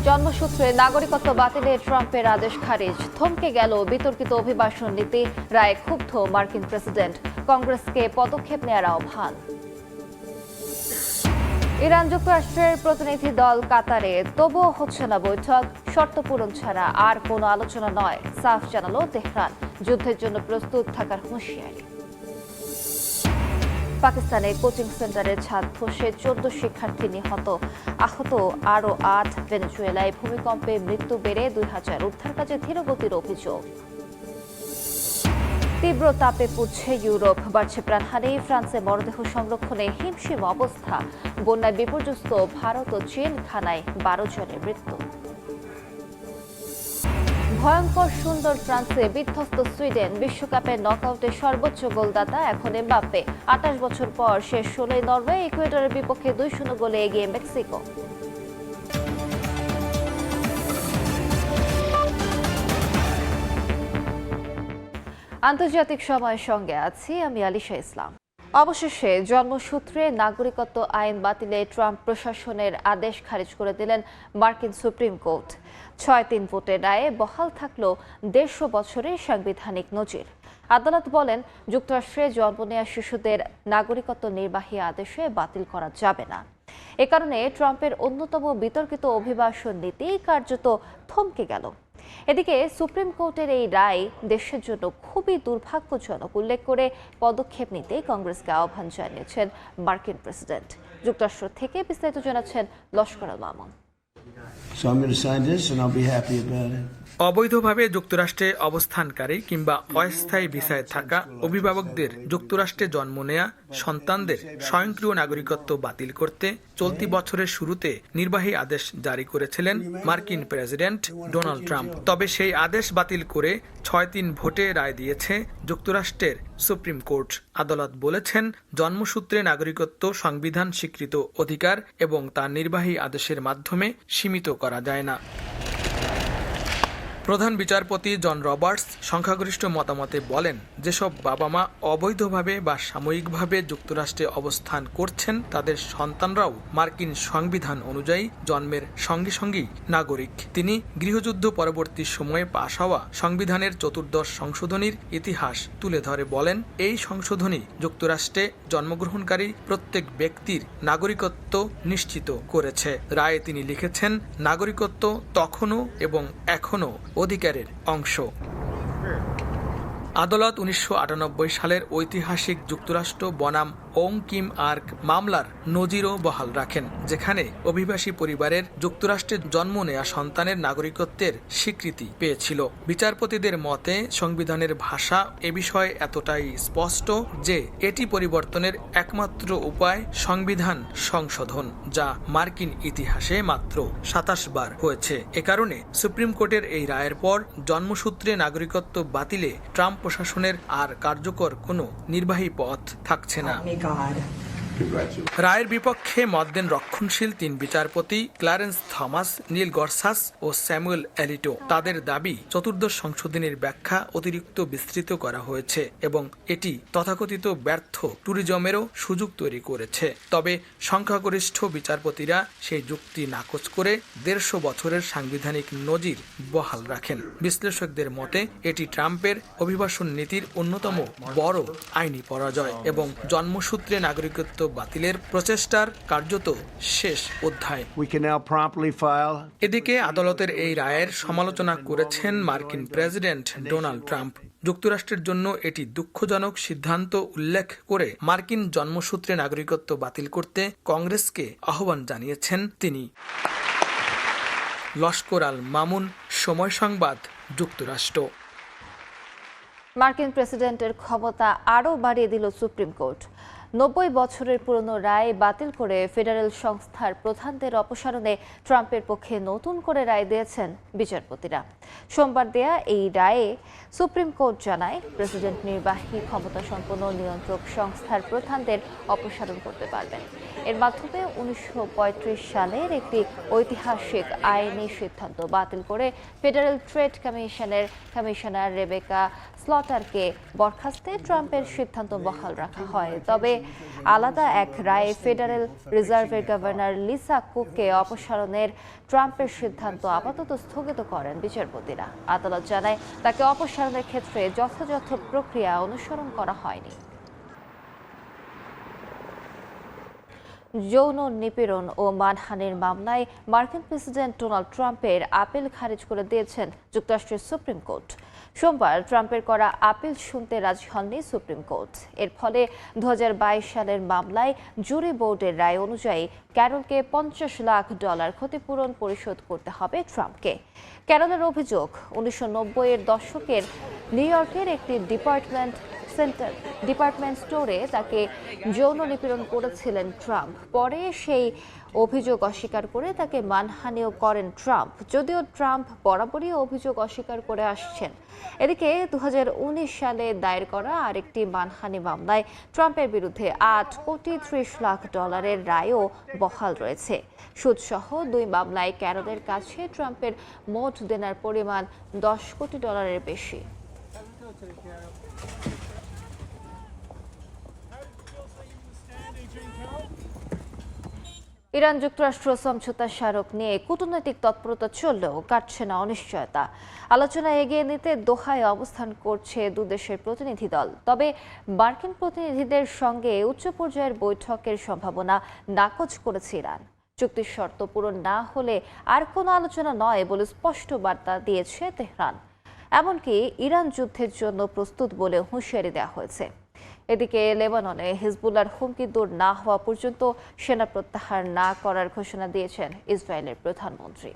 জন্মসূত্রে নাগরিকত্ব বাতিলে ট্রাম্পের আদেশ খারিজ, থমকে গেল বিতর্কিত অভিবাসন নীতি, রায়ে ক্ষুব্ধ মার্কিন প্রেসিডেন্ট, কংগ্রেসকে পদক্ষেপ নেওয়ার আহ্বান। ইরান যুক্তরাষ্ট্রের প্রতিনিধি দল কাতারে, তবুও হচ্ছে না বৈঠক, শর্ত পূরণ ছাড়া আর কোনো আলোচনা নয়, সাফ জানালো তেহরান, যুদ্ধের জন্য প্রস্তুত থাকার হুঁশিয়ারি। পাকিস্তানে কোচিং সেন্টারের ছাদ ধসে 14 শিক্ষার্থী নিহত, আহত আরও 8। ভেনেজুয়েলায় ভূমিকম্পে মৃত্যু বেড়ে 2000, উদ্ধার কাজে ধীরগতির অভিযোগ। তীব্র তাপে পুড়ছে ইউরোপ, বাড়ছে প্রাণহানি, ফ্রান্সে মরদেহ সংরক্ষণে হিমশিম অবস্থা, বন্যায় বিপর্যস্ত ভারত ও চীন, খানায় 12 জনের মৃত্যু। ভয়ঙ্কর সুন্দর ফ্রান্সে বিধ্বস্ত সুইডেন, বিশ্বকাপের নকআউটে সর্বোচ্চ গোলদাতা এখন এমবাপ্পে, 28 বছর পর শেষ 16 নরওয়ে, ইকুয়েডরের বিপক্ষে 2-0 গোলে এগিয়ে মেক্সিকো। আন্তর্জাতিক সময়ের সঙ্গে আছি আমি আলিশা ইসলাম। অবশেষে জন্মসূত্রে নাগরিকত্ব আইন বাতিলে ট্রাম্প প্রশাসনের আদেশ খারিজ করে দিলেন মার্কিন সুপ্রিম কোর্ট। 6-3 ভোটের রায়ে বহাল থাকল 150 বছরের সাংবিধানিক নজির। আদালত বলেন, যুক্তরাষ্ট্রে জন্ম নেওয়া শিশুদের নাগরিকত্ব নির্বাহী আদেশে বাতিল করা যাবে না। এ কারণে ট্রাম্পের অন্যতম বিতর্কিত অভিবাসন নীতি কার্যত থমকে গেল। এদিকে সুপ্রিম কোর্টের এই রায় দেশের জন্য খুবই দুর্ভাগ্যজনক উল্লেখ করে পদক্ষেপ নিতে কংগ্রেসকে আহ্বান জানিয়েছেন মার্কিন প্রেসিডেন্ট। যুক্তরাষ্ট্র থেকে বিস্তারিত জানাচ্ছেন লস্কর আল মামুন। অবৈধভাবে যুক্তরাষ্ট্রে অবস্থানকারী কিংবা অস্থায়ী ভিসায় থাকা অভিভাবকদের যুক্তরাষ্ট্রে জন্ম নেয়া সন্তানদের স্বয়ংক্রিয় নাগরিকত্ব বাতিল করতে চলতি বছরের শুরুতে নির্বাহী আদেশ জারি করেছিলেন মার্কিন প্রেসিডেন্ট ডোনাল্ড ট্রাম্প। তবে সেই আদেশ বাতিল করে 6-3 ভোটে রায় দিয়েছে যুক্তরাষ্ট্রের সুপ্রিম কোর্ট। আদালত বলেছেন, জন্মসূত্রে নাগরিকত্ব সংবিধান স্বীকৃত অধিকার এবং তা নির্বাহী আদেশের মাধ্যমে সীমিত করা যায় না। প্রধান বিচারপতি জন রবার্টস সংখ্যাগরিষ্ঠ মতামতে বলেন, যেসব বাবা মা অবৈধভাবে বা সাময়িকভাবে যুক্তরাষ্ট্রে অবস্থান করছেন তাদের সন্তানরাও মার্কিন সংবিধান অনুযায়ী জন্মের সঙ্গে সঙ্গেই নাগরিক। তিনি গৃহযুদ্ধ পরবর্তী সময়ে পাশ হওয়া সংবিধানের 14 সংশোধনীর ইতিহাস তুলে ধরে বলেন, এই সংশোধনী যুক্তরাষ্ট্রে জন্মগ্রহণকারী প্রত্যেক ব্যক্তির নাগরিকত্ব নিশ্চিত করেছে। রায়ে তিনি লিখেছেন, নাগরিকত্ব তখনও এবং এখনও অধিকারের অংশ। আদালত 1998 সালের ঐতিহাসিক যুক্তরাষ্ট্র বনাম ওং কিম আর্ক মামলার নজিরও বহাল রাখেন, যেখানে অভিবাসী পরিবারের যুক্তরাষ্ট্রে জন্ম নেয়া সন্তানের নাগরিকত্বের স্বীকৃতি পেয়েছিল। বিচারপতিদের মতে সংবিধানের ভাষা এ বিষয়ে এতটাই স্পষ্ট যে এটি পরিবর্তনের একমাত্র উপায় সংবিধান সংশোধন, যা মার্কিন ইতিহাসে মাত্র 27 বার হয়েছে। এ কারণে সুপ্রিম কোর্টের এই রায়ের পর জন্মসূত্রে নাগরিকত্ব বাতিলে ট্রাম্প প্রশাসনের আর কার্যকর কোনো নির্বাহী পথ থাকছে না। রায়ের বিপক্ষে মত দেন রক্ষণশীল 3 বিচারপতি ক্লারেন্স থমাস, নীল গরসাস ও স্যামুয়েল এলিটো। তাদের দাবি, 14 সংশোধনীর ব্যাখ্যা অতিরিক্ত বিস্তৃত করা হয়েছে এবং এটি তথাকথিত ব্যর্থ ট্যুরিজমেরও সুযোগ তৈরি করেছে। তবে সংখ্যাগরিষ্ঠ বিচারপতিরা সেই যুক্তি নাকচ করে 150 বছরের সাংবিধানিক নজির বহাল রাখেন। বিশ্লেষকদের মতে এটি ট্রাম্পের অভিবাসন নীতির অন্যতম বড় আইনি পরাজয় এবং জন্মসূত্রে নাগরিকত্ব বাতিলের প্রচেষ্টার কার্যত শেষ অধ্যায়। এদিকে আদালতের এই রায়ের সমালোচনা করেছেন মার্কিন প্রেসিডেন্ট ডোনাল্ড ট্রাম্প। যুক্তরাষ্ট্রের জন্য এটি দুঃখজনক সিদ্ধান্ত উল্লেখ করে মার্কিন জন্মসূত্রে নাগরিকত্ব বাতিল করতে কংগ্রেসকে আহ্বান জানিয়েছেন তিনি। লস্কর আল মামুন, সময় সংবাদ, যুক্তরাষ্ট্র। মার্কিন প্রেসিডেন্টের ক্ষমতা আরও বাড়িয়ে দিল সুপ্রিম কোর্ট। 90 বছরের পুরনো রায় বাতিল করে ফেডারেল সংস্থার প্রধানদের অপসারণে ট্রাম্পের পক্ষে নতুন করে রায় দিয়েছেন বিচারপতিরা। সোমবার দেয়া এই রায়ে সুপ্রিম কোর্ট জানায়, প্রেসিডেন্ট নির্বাহী ক্ষমতা সম্পন্ন নিয়ন্ত্রক সংস্থার প্রধানদের অপসারণ করতে পারবেন। এর মাধ্যমে 1935 সালের একটি ঐতিহাসিক আইনি সিদ্ধান্ত বাতিল করে ফেডারেল ট্রেড কমিশনের কমিশনার রেবেকা স্লটারকে বরখাস্তে ট্রাম্পের সিদ্ধান্ত বহাল রাখা হয়। তবে আলাদা এক রায়ে ফেডারেল রিজার্ভের গভর্নর লিসা কুককে অপসারণের ট্রাম্পের সিদ্ধান্ত আপাতত স্থগিত করেন বিচারপতিরা। আদালত জানায় তাকে অপসারণের ক্ষেত্রে যথাযথ প্রক্রিয়া অনুসরণ করা হয়নি। যৌন নিপীড়ন ও মানহানির মামলায় মার্কিন প্রেসিডেন্ট ডোনাল্ড ট্রাম্পের আপিল খারিজ করে দিয়েছেন যুক্তরাষ্ট্রের সুপ্রিম কোর্ট। সোমবার ট্রাম্পের করা আপিল শুনতে রাজি হননি সুপ্রিম কোর্ট। এর ফলে 2022 সালের মামলায় জুরি বোর্ডের রায় অনুযায়ী ক্যারলকে $50 লাখ ক্ষতিপূরণ পরিশোধ করতে হবে ট্রাম্পকে। ক্যারলের অভিযোগ, 1990-এর দশকের নিউ ইয়র্কের একটি ডিপার্টমেন্ট স্টোরে তাকে যৌন নিপীড়ন করেছিলেন ট্রাম্প। পরে সেই অভিযোগ অস্বীকার করে তাকে মানহানিও করেন ট্রাম্প, যদিও ট্রাম্প বরাবরই অভিযোগ অস্বীকার করে আসছেন। এদিকে 2019 সালে দায়ের করা আরেকটি মানহানি মামলায় ট্রাম্পের বিরুদ্ধে $8.30 লাখ রায়ও বহাল রয়েছে। সুদসহ দুই মামলায় ক্যারলের কাছে ট্রাম্পের মোট দেনার পরিমাণ $10 কোটি বেশি। ইরান যুক্তরাষ্ট্র সমঝোতা স্মারক নিয়ে কূটনৈতিক তৎপরতা চললেও কাটছে না অনিশ্চয়তা। আলোচনা এগিয়ে নিতে দোহায় অবস্থান করছে দুদেশের প্রতিনিধি দল। তবে মার্কিন প্রতিনিধিদের সঙ্গে উচ্চ পর্যায়ের বৈঠকের সম্ভাবনা নাকচ করেছে ইরান। চুক্তির শর্ত পূরণ না হলে আর কোনো আলোচনা নয় বলে স্পষ্ট বার্তা দিয়েছে তেহরান। এমনকি ইরান যুদ্ধের জন্য প্রস্তুত বলে হুঁশিয়ারি দেওয়া হয়েছে। এদিকে লেবাননে হিজবুল্লাহর হুমকি দূর না হওয়া পর্যন্ত সেনা প্রত্যাহার না করার ঘোষণা দিয়েছেন ইসরায়েলের প্রধানমন্ত্রী।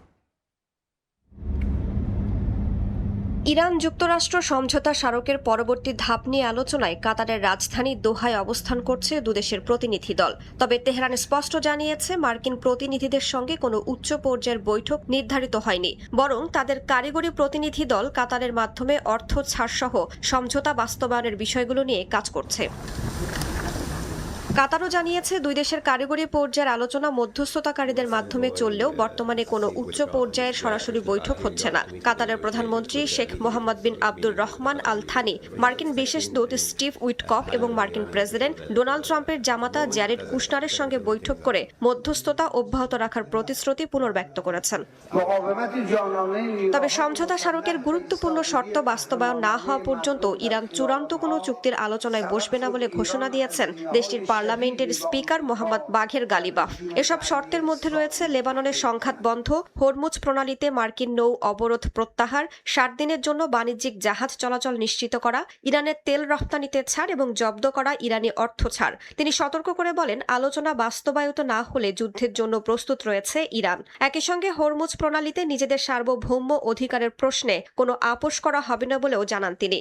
ইরান যুক্তরাষ্ট্র সমঝোতা স্মারকের পরবর্তী ধাপ নিয়ে আলোচনায় কাতারের রাজধানী দোহায় অবস্থান করছে দুদেশের প্রতিনিধি দল। তবে তেহরান স্পষ্ট জানিয়েছে মার্কিন প্রতিনিধিদের সঙ্গে কোনো উচ্চ পর্যায়ের বৈঠক নির্ধারিত হয়নি, বরং তাদের কারিগরি প্রতিনিধি দল কাতারের মাধ্যমে অর্থ ছাড়সহ সমঝোতা বাস্তবায়নের বিষয়গুলো নিয়ে কাজ করছে। কাতারও জানিয়েছে দুই দেশের কারিগরি পর্যায়ের আলোচনা মধ্যস্থতাকারীদের মাধ্যমে চললেও বর্তমানে কোনো উচ্চ পর্যায়ের সরাসরি বৈঠক হচ্ছে না। কাতারের প্রধানমন্ত্রী শেখ মোহাম্মদ বিন আব্দুর রহমান আল থানি, মার্কিন বিশেষ দূত স্টিভ উইটকফ এবং মার্কিন প্রেসিডেন্ট ডোনাল্ড ট্রাম্পের জামাতা জ্যারেড কুশনারের সঙ্গে বৈঠক করে মধ্যস্থতা অব্যাহত রাখার প্রতিশ্রুতি পুনর্ব্যক্ত করেছেন। তবে সমঝোতা স্মারকের গুরুত্বপূর্ণ শর্ত বাস্তবায়ন না হওয়া পর্যন্ত ইরান চূড়ান্ত কোনো চুক্তির আলোচনায় বসবে না বলে ঘোষণা দিয়েছেন দেশটির পার্লামেন্টের স্পিকার মোহাম্মদ বাঘের গালিবাফ। এসব শর্তের মধ্যে রয়েছে লেবাননের সংঘাত বন্ধ, হরমুজ প্রণালীতে মার্কিন নৌ অবরোধ প্রত্যাহার, 7 দিনের জন্য বাণিজ্যিক জাহাজ চলাচল নিশ্চিত করা, ইরানের তেল রপ্তানিতে ছাড় এবং জব্দ করা ইরানি অর্থ ছাড়। তিনি সতর্ক করে বলেন, আলোচনা বাস্তবায়িত না হলে যুদ্ধের জন্য প্রস্তুত রয়েছে ইরান। একই সঙ্গে হরমুজ প্রণালীতে নিজেদের সার্বভৌম অধিকারের প্রশ্নে কোনো আপোষ করা হবে না বলেও জানান তিনি।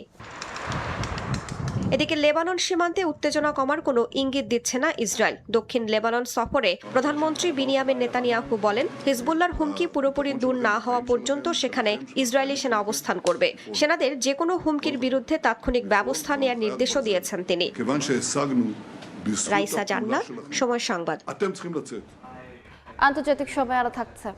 এদিকে লেবানন সীমান্তে উত্তেজনা কমার কোনো ইঙ্গিত দিচ্ছে না ইসরায়েল। দক্ষিণ লেবানন সফরে প্রধানমন্ত্রী বিনিয়ামিন নেতানিয়াহু বলেন, হিজবুল্লাহর হুমকি পুরোপুরি দূর না হওয়া পর্যন্ত সেখানে ইসরায়েলি সেনা অবস্থান করবে। সেনাদের যে কোনো হুমকির বিরুদ্ধে তাৎক্ষণিক ব্যবস্থা নেওয়ার নির্দেশও দিয়েছেন তিনি। রাইসা জান্নাত, সময় সংবাদ। আন্তর্জাতিক সময় আরো থাকছে।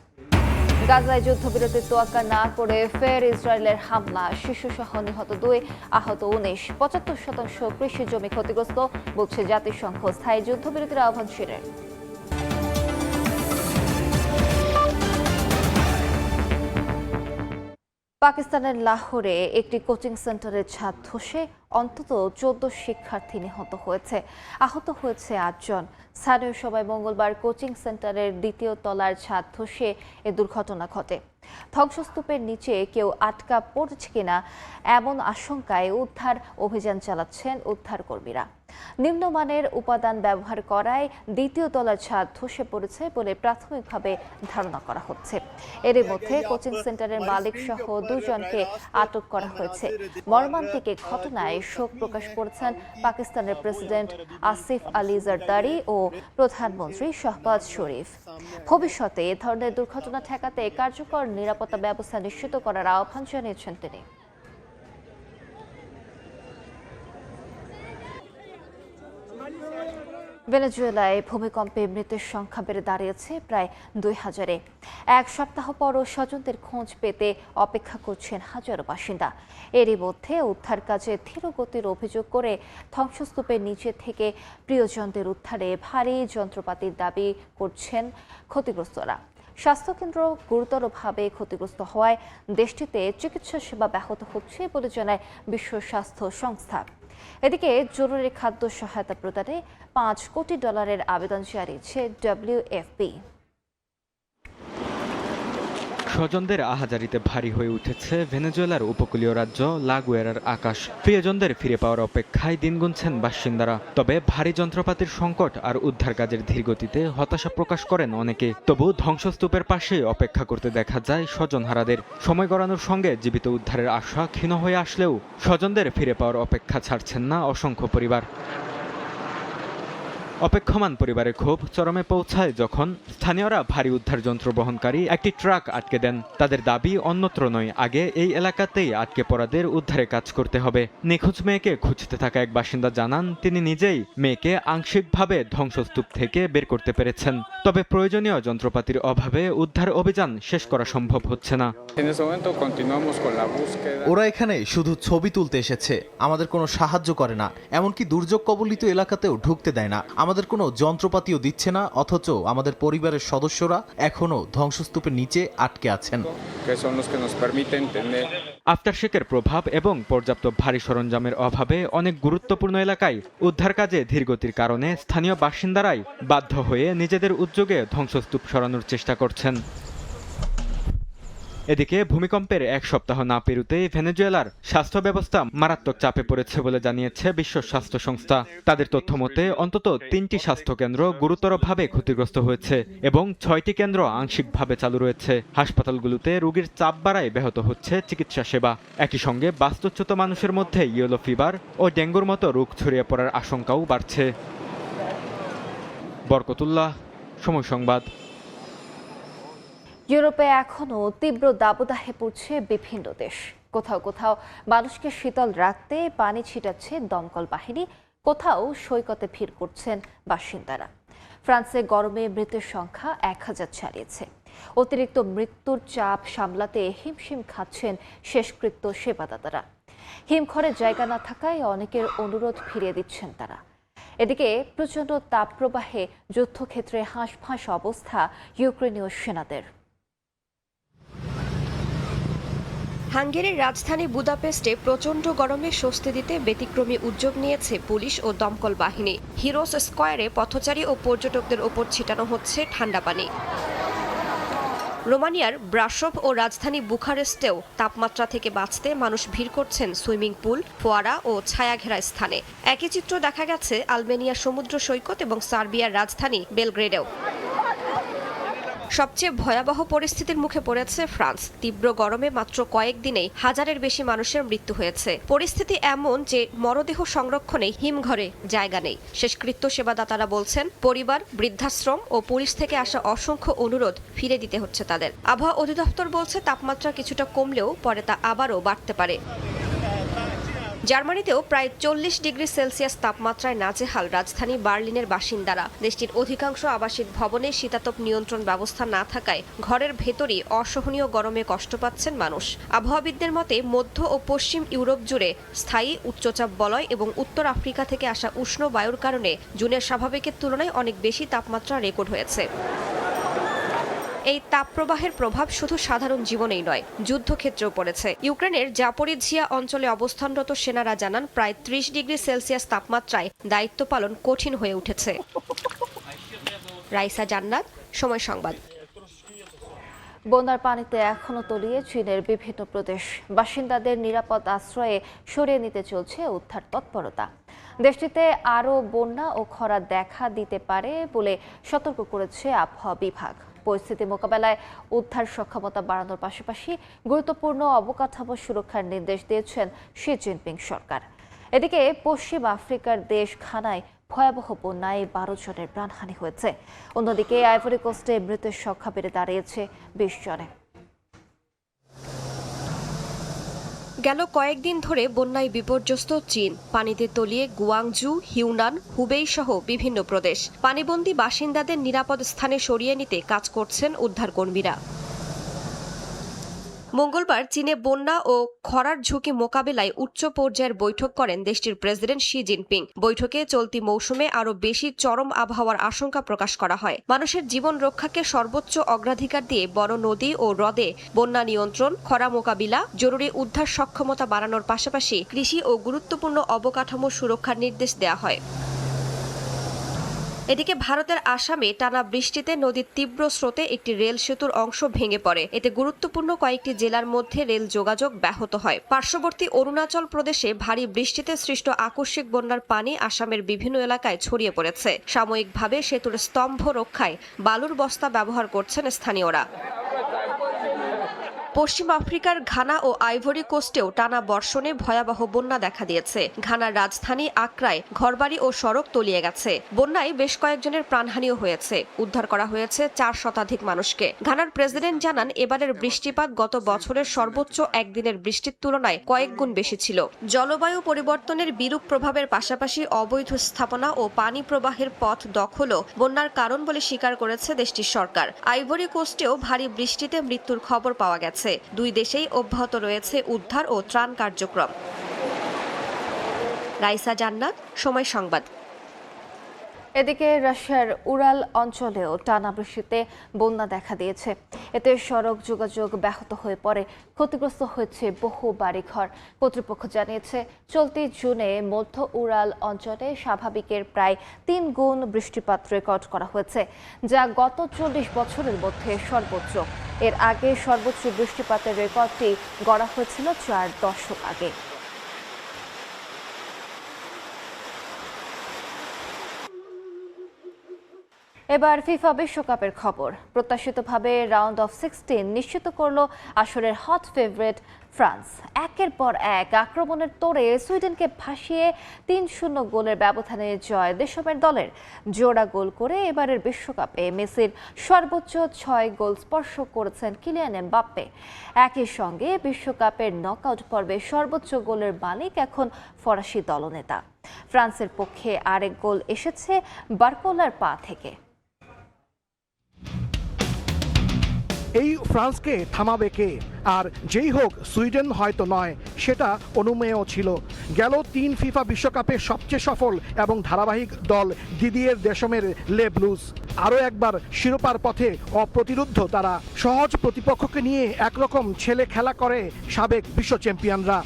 গাজায় যুদ্ধবিরতির তোয়াক্কা না করে ফের ইসরায়েলের হামলা, শিশুসহ নিহত 2, আহত 19। 75% কৃষি জমি ক্ষতিগ্রস্ত, বলছে জাতিসংঘ স্থায়ী যুদ্ধবিরতির আহ্বান শিরের। পাকিস্তানের লাহোরে একটি কোচিং সেন্টারের ছাদ ধসে অন্তত 14 শিক্ষার্থী নিহত হয়েছে, আহত হয়েছে 8 জন। স্থানীয় সময় মঙ্গলবার কোচিং সেন্টারের 2য় তলার ছাদ ধসে এ দুর্ঘটনা ঘটে। ধ্বংসস্তূপের নিচে কেউ আটকা পড়ছে কিনা এমন আশঙ্কায় উদ্ধার অভিযান চালাচ্ছেন উদ্ধারকর্মীরা। নিম্নমানের উপাদান ব্যবহার করায় 2য় তলার ছাদ ধসে পড়েছে বলে প্রাথমিকভাবে ধারণা করা হচ্ছে। এর মধ্যে কোচিং সেন্টারের মালিক সহ 2 জনকে আটক করা হয়েছে। মর্মান্তিক এই ঘটনায় শোক প্রকাশ করেছেন পাকিস্তানের প্রেসিডেন্ট আসিফ আলী জারদারি ও প্রধানমন্ত্রী শাহবাজ শরীফ। ভবিষ্যতে এ ধরনের দুর্ঘটনা ঠেকাতে কার্যকর নিরাপত্তা ব্যবস্থা নিশ্চিত করার আহ্বান জানিয়েছেন তিনি। ভেনেজুয়েলায় ভূমিকম্পে মৃতের সংখ্যা বেড়ে দাঁড়িয়েছে প্রায় 2000-এ। এক সপ্তাহ পরও স্বজনদের খোঁজ পেতে অপেক্ষা করছেন হাজারো বাসিন্দা। এরই মধ্যে উদ্ধার কাজে ধীর গতির অভিযোগ করে ধ্বংসস্তূপের নিচে থেকে প্রিয়জনদের উদ্ধারে ভারী যন্ত্রপাতির দাবি করছেন ক্ষতিগ্রস্তরা। স্বাস্থ্যকেন্দ্র গুরুতরভাবে ক্ষতিগ্রস্ত হওয়ায় দেশটিতে চিকিৎসা সেবা ব্যাহত হচ্ছে বলে জানায় বিশ্ব স্বাস্থ্য সংস্থা। এদিকে জরুরি খাদ্য সহায়তা প্রদানে $5 কোটি আবেদন জানিয়েছে WFP। স্বজনদের আহাজারিতে ভারী হয়ে উঠেছে ভেনেজুয়েলার উপকূলীয় রাজ্য লা গুয়েরার আকাশ। প্রিয়জনদের ফিরে পাওয়ার অপেক্ষায় দিন গুনছেন বাসিন্দারা। তবে ভারী যন্ত্রপাতির সংকট আর উদ্ধার কাজের ধীরগতিতে হতাশা প্রকাশ করেন অনেকে। তবু ধ্বংসস্তূপের পাশে অপেক্ষা করতে দেখা যায় স্বজনহারাদের। সময় গড়ানোর সঙ্গে জীবিত উদ্ধারের আশা ক্ষীণ হয়ে আসলেও স্বজনদের ফিরে পাওয়ার অপেক্ষা ছাড়ছেন না অসংখ্য পরিবার। অপেক্ষমান পরিবারের ক্ষোভ চরমে পৌঁছায় যখন স্থানীয়রা ভারী উদ্ধার যন্ত্র বহনকারী একটি ট্রাক আটকে দেন। তাদের দাবি অন্যত্র নয়, আগে এই এলাকাতেই আটকে পড়াদের উদ্ধারে কাজ করতে হবে। নিখোঁজ মেয়েকে খুঁজতে থাকা এক বাসিন্দা জানান, তিনি নিজেই মেয়েকে আংশিকভাবে ধ্বংসস্তূপ থেকে বের করতে পেরেছেন। তবে প্রয়োজনীয় যন্ত্রপাতির অভাবে উদ্ধার অভিযান শেষ করা সম্ভব হচ্ছে না। ওরা এখানে শুধু ছবি তুলতে এসেছে, আমাদের কোনো সাহায্য করে না, এমনকি দুর্যোগ কবলিত এলাকাতেও ঢুকতে দেয় না। আমাদের কোনো যন্ত্রপাতিও দিচ্ছে না, অথচ আমাদের পরিবারের সদস্যরা এখনো ধ্বংসস্তূপের নিচে আটকে আছেন। আফটারশেকের প্রভাব এবং পর্যাপ্ত ভারী সরঞ্জামের অভাবে অনেক গুরুত্বপূর্ণ এলাকায় উদ্ধার কাজে ধীরগতির কারণে স্থানীয় বাসিন্দারাই বাধ্য হয়ে নিজেদের উদ্যোগে ধ্বংসস্তূপ সরানোর চেষ্টা করছেন। এদিকে ভূমিকম্পের এক সপ্তাহ না পেরুতেই ভেনেজুয়েলার স্বাস্থ্য ব্যবস্থা মারাত্মক চাপে পড়েছে বলে জানিয়েছে বিশ্ব স্বাস্থ্য সংস্থা। তাদের তথ্য মতে অন্তত 3টি স্বাস্থ্যকেন্দ্র গুরুতরভাবে ক্ষতিগ্রস্ত হয়েছে এবং 6টি কেন্দ্র আংশিকভাবে চালু রয়েছে। হাসপাতালগুলোতে রোগীর চাপ বাড়ায় ব্যাহত হচ্ছে চিকিৎসা সেবা। একই সঙ্গে বাস্তুচ্যুত মানুষের মধ্যে ইয়েলো ফিভার ও ডেঙ্গুর মতো রোগ ছড়িয়ে পড়ার আশঙ্কাও বাড়ছে। বরকতুল্লাহ, সময় সংবাদ। ইউরোপে এখনও তীব্র দাবদাহে পড়ছে বিভিন্ন দেশ। কোথাও কোথাও মানুষকে শীতল রাখতে পানি ছিটাচ্ছে দমকল বাহিনী, কোথাও সৈকতে ভিড় করছেন বাসিন্দারা। ফ্রান্সে গরমে মৃতের সংখ্যা 1000 ছাড়িয়েছে। অতিরিক্ত মৃত্যুর চাপ সামলাতে হিমশিম খাচ্ছেন শেষকৃত্য সেবাদাতারা। হিমঘরে জায়গা না থাকায় অনেকের অনুরোধ ফিরিয়ে দিচ্ছেন তারা। এদিকে প্রচণ্ড তাপপ্রবাহে যুদ্ধক্ষেত্রে হাঁসফাঁস অবস্থা ইউক্রেনীয় সেনাদের। হাঙ্গেরির রাজধানী বুদাপেস্টে প্রচণ্ড গরমে স্বস্তি দিতে ব্যতিক্রমী উদ্যোগ নিয়েছে পুলিশ ও দমকল বাহিনী। হিরোস স্কয়ারে পথচারী ও পর্যটকদের ওপর ছিটানো হচ্ছে ঠান্ডা পানি। রোমানিয়ার ব্রাসোভ ও রাজধানী বুখারেস্টেও তাপমাত্রা থেকে বাঁচতে মানুষ ভিড় করছেন সুইমিং পুল, ফোয়ারা ও ছায়াঘেরা স্থানে। একই চিত্র দেখা গেছে আলবেনিয়ার সমুদ্র সৈকত এবং সার্বিয়ার রাজধানী বেলগ্রেডেও। সবচেয়ে ভয়াবহ পরিস্থিতির মুখে পড়েছে ফ্রান্স। তীব্র গরমে মাত্র কয়েকদিনেই 1000-এর বেশি মানুষের মৃত্যু হয়েছে। পরিস্থিতি এমন যে মরদেহ সংরক্ষণে হিমঘরে জায়গা নেই। শেষকৃত্য সেবাদাতারা বলছেন, পরিবার, বৃদ্ধাশ্রম ও পুলিশ থেকে আসা অসংখ্য অনুরোধ ফিরে দিতে হচ্ছে তাদের। আবহাওয়া অধিদপ্তর বলছে তাপমাত্রা কিছুটা কমলেও পরে তা আবারও বাড়তে পারে। জার্মানিতেও প্রায় 40 ডিগ্রি সেলসিয়াস তাপমাত্রায় নাজেহাল রাজধানী বার্লিনের বাসিন্দারা। দেশটির অধিকাংশ আবাসিক ভবনে শীতাতপ নিয়ন্ত্রণ ব্যবস্থা না থাকায় ঘরের ভেতরই অসহনীয় গরমে কষ্ট পাচ্ছেন মানুষ। আবহাওয়াবিদদের মতে মধ্য ও পশ্চিম ইউরোপ জুড়ে স্থায়ী উচ্চচাপ বলয় এবং উত্তর আফ্রিকা থেকে আসা উষ্ণ বায়ুর কারণে জুনের স্বাভাবিকের তুলনায় অনেক বেশি তাপমাত্রা রেকর্ড হয়েছে। এই তাপপ্রবাহের প্রভাব শুধু সাধারণ জীবনেই নয়, যুদ্ধক্ষেত্রেও পড়েছে। ইউক্রেনের জাপোরিঝিয়া অঞ্চলে অবস্থানরত সেনারা জানান, প্রায় 30 ডিগ্রি সেলসিয়াস তাপমাত্রায় দায়িত্ব পালন কঠিন হয়ে উঠেছে। রাইসা জান্নাত, সময় সংবাদ। বন্যার পানিতে এখনও তলিয়ে চীনের বিভিন্ন প্রদেশ। বাসিন্দাদের নিরাপদ আশ্রয়ে সরিয়ে নিতে চলছে উদ্ধার তৎপরতা। দেশটিতে আরও বন্যা ও খরা দেখা দিতে পারে বলে সতর্ক করেছে আবহাওয়া বিভাগ। পরিস্থিতি মোকাবেলায় উদ্ধার সক্ষমতা বাড়ানোর পাশাপাশি গুরুত্বপূর্ণ অবকাঠামো সুরক্ষার নির্দেশ দিয়েছেন শি জিনপিং সরকার। এদিকে পশ্চিম আফ্রিকার দেশ ঘানায় ভয়াবহ বন্যায় 12 জনের প্রাণহানি হয়েছে। অন্যদিকে আইভরি কোস্টে মৃতের সংখ্যা বেড়ে দাঁড়িয়েছে 20 জনে। গেল কয়েকদিন ধরে বন্যায় বিপর্যস্ত চীন, পানিতে তলিয়ে গুয়াংজু, হিউনান, হুবেই সহ বিভিন্ন প্রদেশ। পানিবন্দী বাসিন্দাদের নিরাপদ স্থানে সরিয়ে নিতে কাজ করছেন উদ্ধারকর্মীরা। মঙ্গলবার চীনে বন্যা ও খরার ঝুঁকি মোকাবেলায় উচ্চ পর্যায়ের বৈঠক করেন দেশটির প্রেসিডেন্ট শি জিনপিং। বৈঠকে চলতি মৌসুমে আরও বেশি চরম আবহাওয়ার আশঙ্কা প্রকাশ করা হয়। মানুষের জীবন রক্ষাকে সর্বোচ্চ অগ্রাধিকার দিয়ে বড় নদী ও হ্রদে বন্যা নিয়ন্ত্রণ, খরা মোকাবিলা, জরুরি উদ্ধার সক্ষমতা বাড়ানোর পাশাপাশি কৃষি ও গুরুত্বপূর্ণ অবকাঠামো সুরক্ষার নির্দেশ দেওয়া হয়। এদিকে ভারতের আসামে টানা বৃষ্টিতে নদীর তীব্র স্রোতে একটি রেল সেতুর অংশ ভেঙে পড়ে। এতে গুরুত্বপূর্ণ কয়েকটি জেলার মধ্যে রেল যোগাযোগ ব্যাহত হয়। পার্শ্ববর্তী অরুণাচল প্রদেশে ভারী বৃষ্টিতে সৃষ্ট আকস্মিক বন্যার পানি আসামের বিভিন্ন এলাকায় ছড়িয়ে পড়েছে। সাময়িকভাবে সেতুর স্তম্ভ রক্ষায় বালুর বস্তা ব্যবহার করছেন স্থানীয়রা। পশ্চিম আফ্রিকার ঘানা ও আইভরি কোস্টেও টানা বর্ষণে ভয়াবহ বন্যা দেখা দিয়েছে। ঘানার রাজধানী আক্রায় ঘরবাড়ি ও সড়ক তলিয়ে গেছে। বন্যায় বেশ কয়েকজনের প্রাণহানিও হয়েছে। উদ্ধার করা হয়েছে 4 শতাধিক মানুষকে। ঘানার প্রেসিডেন্ট জানান, এবারের বৃষ্টিপাত গত বছরের সর্বোচ্চ একদিনের বৃষ্টির তুলনায় কয়েক গুণ বেশি ছিল। জলবায়ু পরিবর্তনের বিরূপ প্রভাবের পাশাপাশি অবৈধ স্থাপনা ও পানি প্রবাহের পথ দখলও বন্যার কারণ বলে স্বীকার করেছে দেশটির সরকার। আইভরি কোস্টেও ভারী বৃষ্টিতে মৃত্যুর খবর পাওয়া গেছে। দুই দেশেই অব্যাহত রয়েছে উদ্ধার ও ত্রাণ কার্যক্রম। রাইসা জান্নাত, সময় সংবাদ। এদিকে রাশিয়ার উরাল অঞ্চলেও টানা বৃষ্টিতে বন্যা দেখা দিয়েছে। এতে সড়ক যোগাযোগ ব্যাহত হয়ে পড়ে, ক্ষতিগ্রস্ত হয়েছে বহু বাড়িঘর। কর্তৃপক্ষ জানিয়েছে, চলতি জুনে মধ্য উরাল অঞ্চলে স্বাভাবিকের প্রায় 3 গুণ বৃষ্টিপাত রেকর্ড করা হয়েছে, যা গত 40 বছরের মধ্যে সর্বোচ্চ। এর আগে সর্বোচ্চ বৃষ্টিপাতের রেকর্ডটি গড়া হয়েছিল 4 দশক আগে। এবার ফিফা বিশ্বকাপের খবর। প্রত্যাশিতভাবে রাউন্ড অফ 16 নিশ্চিত করল আসরের হট ফেভারিট ফ্রান্স। একের পর এক আক্রমণের তোড়ে সুইডেনকে ভাসিয়ে 3-0 গোলের ব্যবধানে জয় দেশমের দলের। জোড়া গোল করে এবারের বিশ্বকাপে মেসির সর্বোচ্চ 6 গোল স্পর্শ করেছেন কিলিয়ান এমবাপ্পে। একই সঙ্গে বিশ্বকাপের নকআউট পর্বে সর্বোচ্চ গোলের মালিক এখন ফরাসি দলনেতা। ফ্রান্সের পক্ষে আরেক গোল এসেছে বারকোলার পা থেকে। এই ফ্রান্সকে থামাবে কে? আর যেই হোক, সুইডেন হয়তো নয়, সেটা অনুমেয় ছিল। গেল 3 ফিফা বিশ্বকাপে সবচেয়ে সফল এবং ধারাবাহিক দল দিদিয়ের দেশমের লে ব্লুজ আরও একবার শিরোপার পথে অপ্রতিরোধ্য। তারা সহজ প্রতিপক্ষকে নিয়ে একরকম ছেলে খেলা করে সাবেক বিশ্ব চ্যাম্পিয়নরা।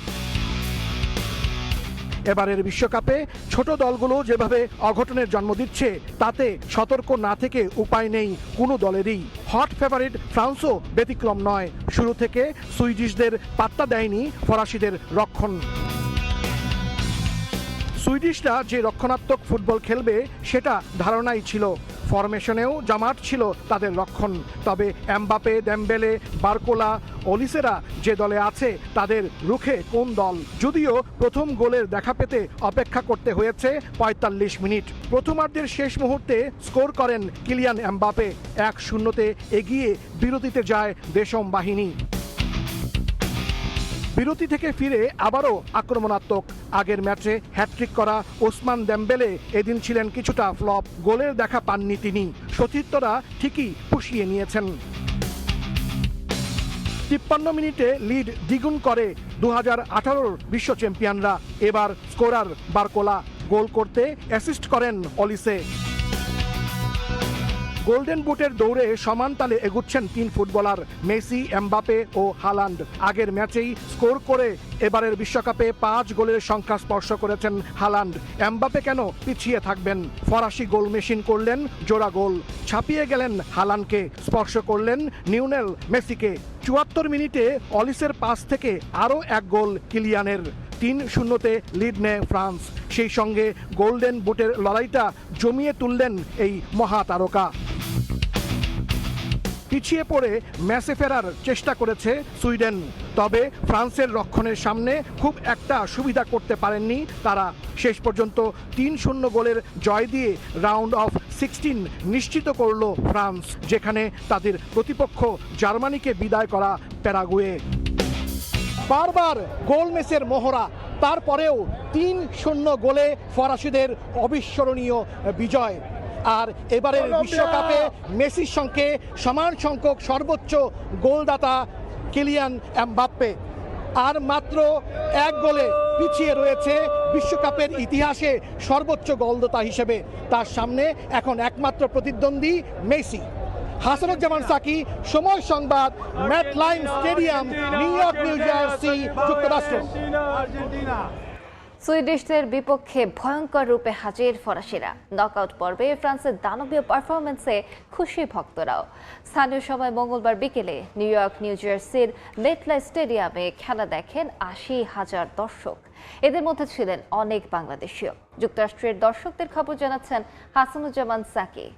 এবারের বিশ্বকাপে ছোট দলগুলো যেভাবে অঘটনের জন্ম দিচ্ছে, তাতে সতর্ক না থেকে উপায় নেই কোনো দলেরই। হট ফেভারিট ফ্রান্সও ব্যতিক্রম নয়। শুরু থেকে সুইডিশদের পাত্তা দেয়নি ফরাসিদের রক্ষণ। সুইডিশরা যে রক্ষণাত্মক ফুটবল খেলবে সেটা ধারণাই ছিল। ফরমেশনেও জামাট ছিল তাদের রক্ষণ। তবে এমবাপে, দেমবেলে, বারকোলা, অলিসেরা যে দলে আছে, তাদের রুখে কোন দল? যদিও প্রথম গোলের দেখা পেতে অপেক্ষা করতে হয়েছে 45 মিনিট। প্রথমার্ধের শেষ মুহূর্তে স্কোর করেন কিলিয়ান এমবাপে। 1-0 এগিয়ে বিরতিতে যায় দেশম বাহিনী। বিরতি থেকে ফিরে আবারও আক্রমণাত্মক। আগের ম্যাচে হ্যাটট্রিক করা ওসমান দেমবেলে এদিন ছিলেন কিছুটা ফ্লপ। গোলের দেখা পাননি তিনি। সতীর্থরা ঠিকই পুষিয়ে নিয়েছেন। 53 মিনিটে লিড দ্বিগুণ করে 2018 বিশ্ব চ্যাম্পিয়নরা। এবার স্কোরার বারকোলা। গোল করতে অ্যাসিস্ট করেন অলিসে। গোল্ডেন বুটের দৌড়ে সমান তালে এগুচ্ছেন 3 ফুটবলার, মেসি, এমবাপে ও হালান্ড। আগের ম্যাচেই স্কোর করে এবারের বিশ্বকাপে 5 গোলের সংখ্যা স্পর্শ করেছেন হালান্ড। এমবাপে কেন পিছিয়ে থাকবেন? ফরাসি গোল মেশিন করলেন জোড়া গোল। ছাপিয়ে গেলেন হালান্ডকে, স্পর্শ করলেন লিওনেল মেসিকে। 74 মিনিটে অলিসের পাস থেকে আরও 1 গোল কিলিয়ানের। 3-0 লিড নেয় ফ্রান্স। সেই সঙ্গে গোল্ডেন বুটের লড়াইটা জমিয়ে তুললেন এই মহাতারকা। পিছিয়ে পড়ে ম্যাচে ফেরার চেষ্টা করেছে সুইডেন। তবে ফ্রান্সের রক্ষণের সামনে খুব একটা সুবিধা করতে পারেননি তারা। শেষ পর্যন্ত 3-0 গোলের জয় দিয়ে রাউন্ড অফ 16 নিশ্চিত করল ফ্রান্স, যেখানে তাদের প্রতিপক্ষ জার্মানিকে বিদায় করা প্যারাগুয়ে। বারবার গোল মিসের মহড়া, তারপরেও ৩-০ গোলে ফরাসিদের অবিস্মরণীয় বিজয়। আর এবারের বিশ্বকাপে মেসির সঙ্গে সমান সংখ্যক সর্বোচ্চ গোলদাতা কিলিয়ান এমবাপ্পে। আর মাত্র ১ গোলে পিছিয়ে রয়েছে বিশ্বকাপের ইতিহাসে সর্বোচ্চ গোলদাতা হিসেবে। তার সামনে এখন একমাত্র প্রতিদ্বন্দ্বী Messi. Hasanuzzaman Saki, Somoy Sangbad, MetLife Stadium, New York, New Jersey, যুক্তরাষ্ট্র। সুইডিশদের বিপক্ষে ভয়ঙ্কর রূপে হাজির ফরাসিরা। নকআউট পর্বে ফ্রান্সের দানবীয় পারফরমেন্সে খুশি ভক্তরাও। স্থানীয় সময় মঙ্গলবার বিকেলে নিউ ইয়র্ক, নিউ জার্সির মেটলাইফ স্টেডিয়ামে খেলা দেখেন ৮০,০০০ দর্শক। এদের মধ্যে ছিলেন অনেক বাংলাদেশীয়। যুক্তরাষ্ট্রের দর্শকদের খবর জানাচ্ছেন হাসানুজ্জামান সাকি।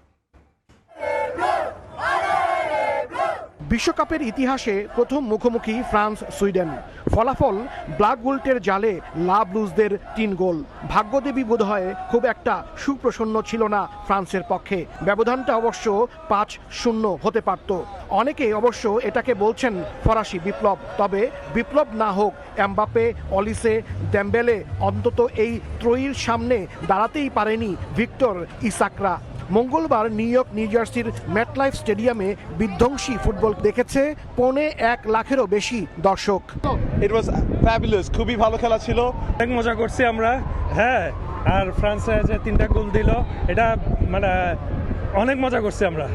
বিশ্বকাপের ইতিহাসে প্রথম মুখোমুখি ফ্রান্স সুইডেন। ফলাফল ব্ল্যাক গোল্টের জালে লা ব্লুজদের ৩ গোল। ভাগ্যদেবী বোধহয় খুব একটা সুপ্রসন্ন ছিল না ফ্রান্সের পক্ষে। ব্যবধানটা অবশ্য ৫-০ হতে পারত। অনেকে অবশ্য এটাকে বলছেন ফরাসি বিপ্লব। তবে বিপ্লব না হোক, এমবাপ্পে, অলিসে, ডেম্বেলে অন্তত এই ত্রয়ীর সামনে দাঁড়াতেই পারেনি ভিক্টর ইসাকরা। মঙ্গলবার নিউ ইয়র্ক, নিউ জার্সির ম্যাটলাইফ স্টেডিয়ামে বিধ্বংসী ফুটবল দেখেছে ১.৫ লাখেরও বেশি দর্শক। ইট ওয়াজ ফ্যাবুলাস, খুবই ভালো খেলা ছিল, অনেক মজা করছি আমরা। হ্যাঁ, আর ফ্রান্সে যে ৩টা গোল দিল, এটা মানে অনেক মজা করছি আমরা।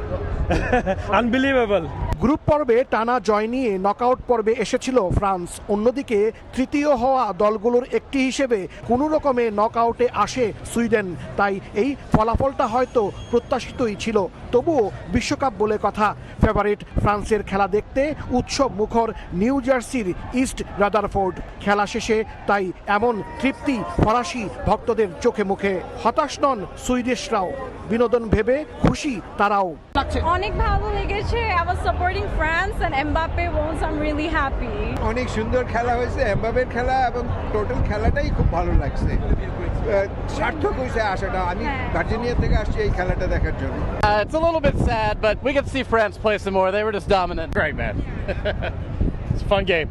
আনবিলিভেবল। গ্রুপ পর্বে টানা জয় নিয়ে নকআউট পর্বে এসেছিল ফ্রান্স। অন্যদিকে তৃতীয় হওয়া দলগুলোর একটি হিসেবে কোনো রকমে নকআউটে আসে সুইডেন। তাই এই ফলাফলটা হয়তো প্রত্যাশিতই ছিল। তবুও বিশ্বকাপ বলে কথা। ফেভারিট ফ্রান্সের খেলা দেখতে উৎসব মুখর নিউ জার্সির ইস্ট রাদারফোর্ড। খেলা শেষে তাই এমন তৃপ্তি ফরাসি ভক্তদের চোখে মুখে। হতাশ নন সুইডিশরাও, বিনোদন ভেবে খুশি তারাও। অনেক ভালো লেগেছে। I was supporting France and Mbappe won, so I'm really happy. অনেক সুন্দর খেলা হয়েছে, এমবাপ্পের খেলা, এবং টোটাল খেলাটাই খুব ভালো লাগছে। সার্থক হয়েছে আসাটা। আমি ভার্জিনিয়া থেকে আসছি এই খেলাটা দেখার জন্য। It's a little bit sad, but we could see France play some more. They were just dominant. Great, man. It's a fun game.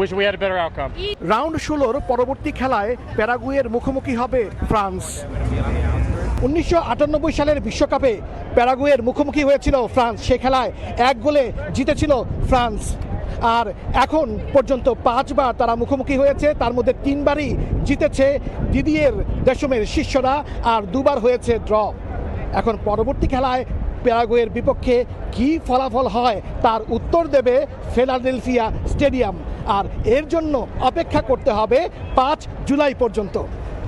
Wish we had a better outcome. Round ১৬-র পরবর্তী খেলায় প্যারাগুয়ের মুখোমুখি হবে ফ্রান্স। ১৯৯৮ সালের বিশ্বকাপে প্যারাগুয়ের মুখোমুখি হয়েছিল France. সে খেলায় ১ গোলে জিতেছিল ফ্রান্স। আর এখন পর্যন্ত 5 বার তারা মুখোমুখি হয়েছে, তার মধ্যে 3 বারই জিতেছে দিদিয়ের দেশমের শিষ্যরা, আর 2 বার হয়েছে ড্র। এখন পরবর্তী খেলায় প্যারাগুয়ের বিপক্ষে কি ফলাফল হয় তার উত্তর দেবে ফিলাডেলফিয়া স্টেডিয়াম। আর এর জন্য অপেক্ষা করতে হবে ৫ জুলাই পর্যন্ত।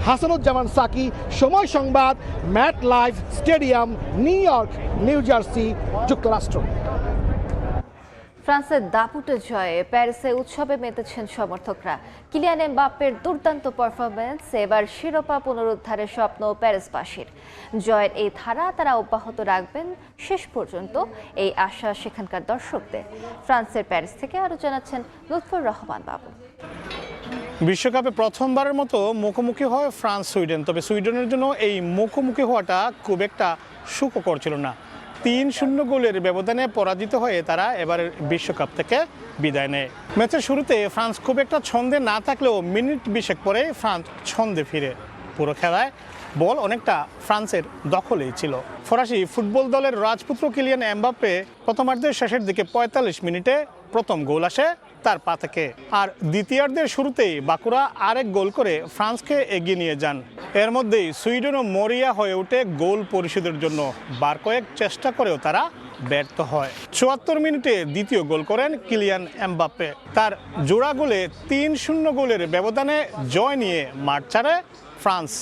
Hasanuzzaman Saki, Somoy Sangbad, MetLife Stadium, New York, New Jersey, যুক্তরাষ্ট্র। ফ্রান্সের দাপুটে জয়ে প্যারিসে উৎসবে মেতেছেন সমর্থকরা। কিলিয়ান এমবাপ্পের দুর্দান্ত পারফরমেন্স এবার শিরোপা পুনরুদ্ধারের স্বপ্ন প্যারিসবাসীর। জয়ের এই ধারা তারা অব্যাহত রাখবেন শেষ পর্যন্ত, এই আশা সেখানকার দর্শকদের। ফ্রান্সের প্যারিস থেকে আরও জানাচ্ছেন লুৎফর রহমান বাবু। বিশ্বকাপে প্রথমবারের মতো মুখোমুখি হয় ফ্রান্স সুইডেন। তবে সুইডেনের জন্য এই মুখোমুখি হওয়াটা খুব একটা সুখকর ছিল না। ৩-০ গোলের ব্যবধানে পরাজিত হয়ে তারা এবারের বিশ্বকাপ থেকে বিদায় নেয়। ম্যাচের শুরুতে ফ্রান্স খুব একটা ছন্দে না থাকলেও মিনিট ২০ পরে ফ্রান্স ছন্দে ফিরে। পুরো খেলায় বল অনেকটা ফ্রান্সের দখলেই ছিল। ফরাসি ফুটবল দলের রাজপুত্র কিলিয়ান এমবাপ্পে প্রথমার্ধের শেষের দিকে ৪৫ মিনিটে প্রথম গোল আসে তার পা থেকে। আর দ্বিতীয়ার্ধের শুরুতেই বাকুরা আরেক গোল করে ফ্রান্সকে এগিয়ে নিয়ে যান। এর মধ্যেই সুইডেনও মরিয়া হয়ে ওঠে গোল পরিশোধের জন্য। বার কয়েক চেষ্টা করেও তারা ব্যর্থ হয়। ৭৪ মিনিটে দ্বিতীয় গোল করেন কিলিয়ান এমবাপ্পে। তার জোড়া গোলে ৩-০ গোলের ব্যবধানে জয় নিয়ে মাঠ ছাড়ে ফ্রান্স।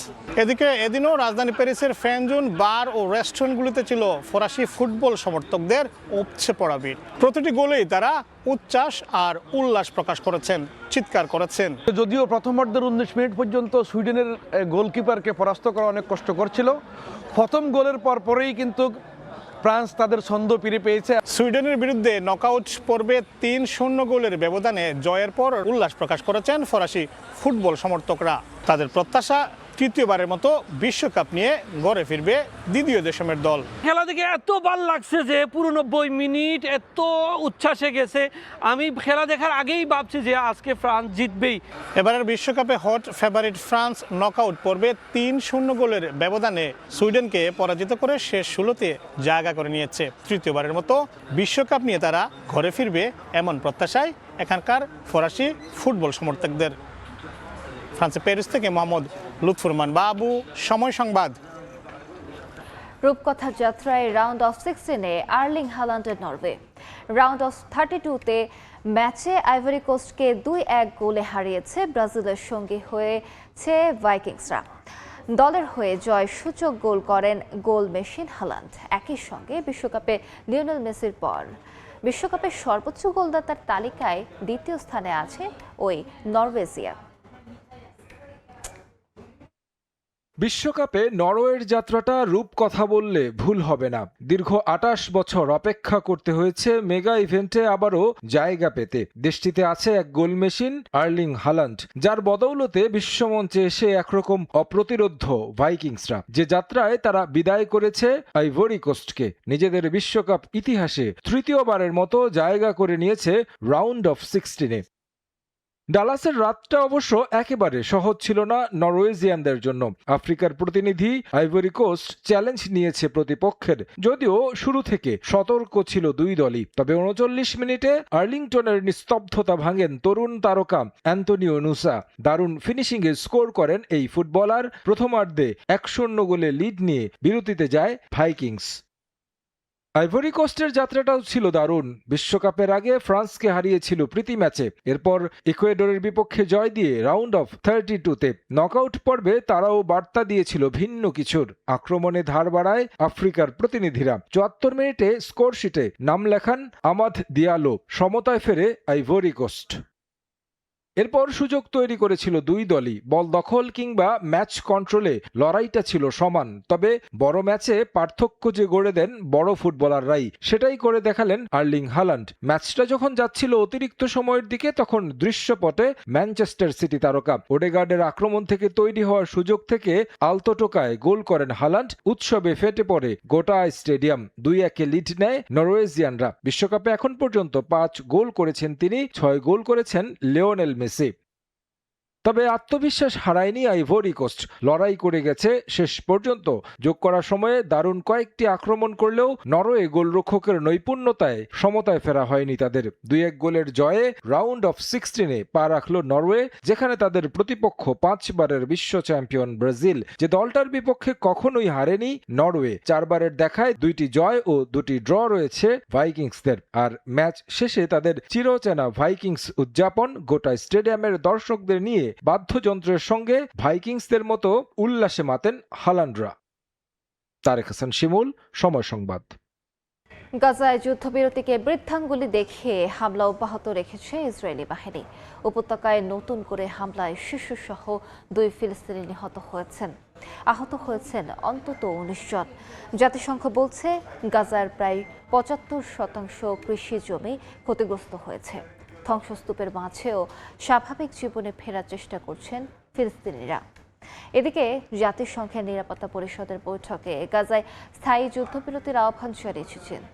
এদিকে এদিনও রাজধানী প্যারিসের ফ্যানজোন, বার ও রেস্টুরেন্টগুলিতে ছিল ফরাসি ফুটবল সমর্থকদের উপচে পড়া ভিড়। প্রতিটি গোলেই তারা উচ্ছ্বাস আর উল্লাস প্রকাশ করেছেন, চিৎকার করেছেন। যদিও প্রথমার্ধের ১৯ মিনিট পর্যন্ত সুইডেনের গোলকিপারকে পরাস্ত করা অনেক কষ্টকর ছিল, প্রথম গোলের পরেই কিন্তু ফ্রান্স তাদের ছন্দ ফিরে পেয়েছে। সুইডেনের বিরুদ্ধে নকআউট পর্বে ৩-০ গোলের ব্যবধানে জয়ের পর উল্লাস প্রকাশ করেছেন ফরাসি ফুটবল সমর্থকরা। তাদের প্রত্যাশা তৃতীয়বারের মতো বিশ্বকাপ নিয়ে ঘরে ফিরবে দ্বিতীয় দেশের দল। খেলা দেখে এত ভালো লাগছে যে পুরো 90 মিনিট এত উচ্ছ্বাসে গেছে। আমি খেলা দেখার আগেই ভাবছি যে আজকে ফ্রান্স জিতবেই। এবারের বিশ্বকাপে হট ফেভারিট ফ্রান্স নকআউট পর্বে 3-0 গোলের ব্যবধানে সুইডেনকে পরাজিত করে শেষ 16তে জায়গা করে নিয়েছে। তৃতীয়বারের মতো বিশ্বকাপ নিয়ে তারা ঘরে ফিরবে এমন প্রত্যাশায় এখানকার ফরাসি ফুটবল সমর্থকদের। ফ্রান্সের প্যারিস থেকে মোহাম্মদ লুৎফুরমান বাবু, সময় সংবাদ। রূপকথা যাত্রায় রাউন্ড অফ 16-এ আর্লিং হাল্যান্ডের নরওয়ে। রাউন্ড অফ 32-তে ম্যাচে আইভরি কোস্টকে 2-1 গোলে হারিয়েছে ব্রাজিলের সঙ্গী হয়েছে ভাইকিংসরা। দলের হয়ে জয় সূচক গোল করেন গোল মেশিন হাল্যান্ড। একই সঙ্গে বিশ্বকাপে লিওনেল মেসির পর বিশ্বকাপের সর্বোচ্চ গোলদাতার তালিকায় দ্বিতীয় স্থানে আছে ওই নরওয়েজিয়া। বিশ্বকাপে নরওয়ের যাত্রাটা রূপকথা বললে ভুল হবে না। দীর্ঘ 28 বছর অপেক্ষা করতে হয়েছে মেগা ইভেন্টে আবারও জায়গা পেতে। দেশটিতে আছে এক গোল মেশিন আর্লিং হাল্যান্ড, যার বদৌলতে বিশ্বমঞ্চে এসে একরকম অপ্রতিরোধ্য ভাইকিংসরা। যে যাত্রায় তারা বিদায় করেছে আইভরি কোস্টকে, নিজেদের বিশ্বকাপ ইতিহাসে তৃতীয়বারের মতো জায়গা করে নিয়েছে রাউন্ড অফ 16-এ। ডালাসের রাতটা অবশ্য একেবারে সহজ ছিল না নরওয়েজিয়ানদের জন্য। আফ্রিকার প্রতিনিধি আইভরি কোস্ট চ্যালেঞ্জ নিয়েছে প্রতিপক্ষের, যদিও শুরু থেকে সতর্ক ছিল দুই দলই। তবে 39 মিনিটে আর্লিংটনের নিস্তব্ধতা ভাঙেন তরুণ তারকা অ্যান্তনিও নুসা। দারুণ ফিনিশিংয়ে স্কোর করেন এই ফুটবলার। প্রথমার্ধে 1-0 গোলে লিড নিয়ে বিরতিতে যায় ভাইকিংস। আইভরি কোস্টের যাত্রাটাও ছিল দারুণ। বিশ্বকাপের আগে ফ্রান্সকে হারিয়েছিল প্রীতি ম্যাচে, এরপর ইকুয়েডরের বিপক্ষে জয় দিয়ে রাউন্ড অফ 32-তে নকআউট পর্বে তারাও বার্তা দিয়েছিল ভিন্ন কিছুর। আক্রমণে ধার বাড়ায় আফ্রিকার প্রতিনিধিরা। 74 মিনিটে স্কোরশিটে নাম লেখান আমাদ দিয়ালো। সমতায় ফেরে আইভরি কোস্ট। এরপর সুযোগ তৈরি করেছিল দুই দলই। বল দখল কিংবা ম্যাচ কন্ট্রোলে লড়াইটা ছিল সমান। তবে বড় ম্যাচে পার্থক্য যে গড়ে দেন বড় ফুটবলাররাই, সেটাই করে দেখালেন আর্লিং হাল্যান্ড। ম্যাচটা যখন যাচ্ছিল অতিরিক্ত সময়ের দিকে, তখন দৃশ্যপটে ম্যানচেস্টার সিটি তারকা ওডেগার্ডের আক্রমণ থেকে তৈরি হওয়ার সুযোগ থেকে আলতো টোকায় গোল করেন হাল্যান্ড। উৎসবে ফেটে পড়ে গোটা স্টেডিয়াম। 2-1 লিড নেয় নরওয়েজিয়ানরা। বিশ্বকাপে এখন পর্যন্ত 5 গোল করেছেন তিনি, 6 গোল করেছেন লিওনেল মেসি। তবে আত্মবিশ্বাস হারায়নি আইভরি কোস্ট। লড়াই করে গেছে শেষ পর্যন্ত। যোগ করার সময়ে দারুণ কয়েকটি আক্রমণ করলেও নরওয়ে গোলরক্ষকের নৈপুণ্যতায় সমতায় ফেরা হয়নি তাদের। 2-1 গোলের জয়ে রাউন্ড অফ 16-এ পা রাখল নরওয়ে, যেখানে তাদের প্রতিপক্ষ 5 বারের বিশ্ব চ্যাম্পিয়ন ব্রাজিল, যে দলটার বিপক্ষে কখনোই হারেনি নরওয়ে। 4 বারের দেখায় 2টি জয় ও 2টি ড্র রয়েছে ভাইকিংসদের। আর ম্যাচ শেষে তাদের চিরচেনা ভাইকিংস উদযাপন। গোটা স্টেডিয়ামের দর্শকদের নিয়ে বাদ্যযন্ত্রের সঙ্গে ভাইকিংসদের মতো উল্লাসে মাতেন হাল্যান্ডরা। তারেক হাসান শিমুল, সময় সংবাদ। গাজায় যুদ্ধবিরতিকে বৃদ্ধাঙ্গুলি দেখিয়ে হামলা অব্যাহত রেখেছে ইসরায়েলি বাহিনী। উপত্যকায় নতুন করে হামলায় শিশুসহ 2 ফিলিস্তিনি নিহত হয়েছেন। আহত হয়েছেন অন্তত 19 জন। জাতিসংঘ বলছে গাজার প্রায় 75% কৃষি জমি ক্ষতিগ্রস্ত হয়েছে। ধ্বংসস্তূপের মাঝেও স্বাভাবিক জীবনে ফেরার চেষ্টা করছেন ফিলিস্তিনিরা। এদিকে জাতিসংঘের নিরাপত্তা পরিষদের বৈঠকে গাজায় স্থায়ী যুদ্ধবিরতির আহ্বান জানিয়েছে চীন।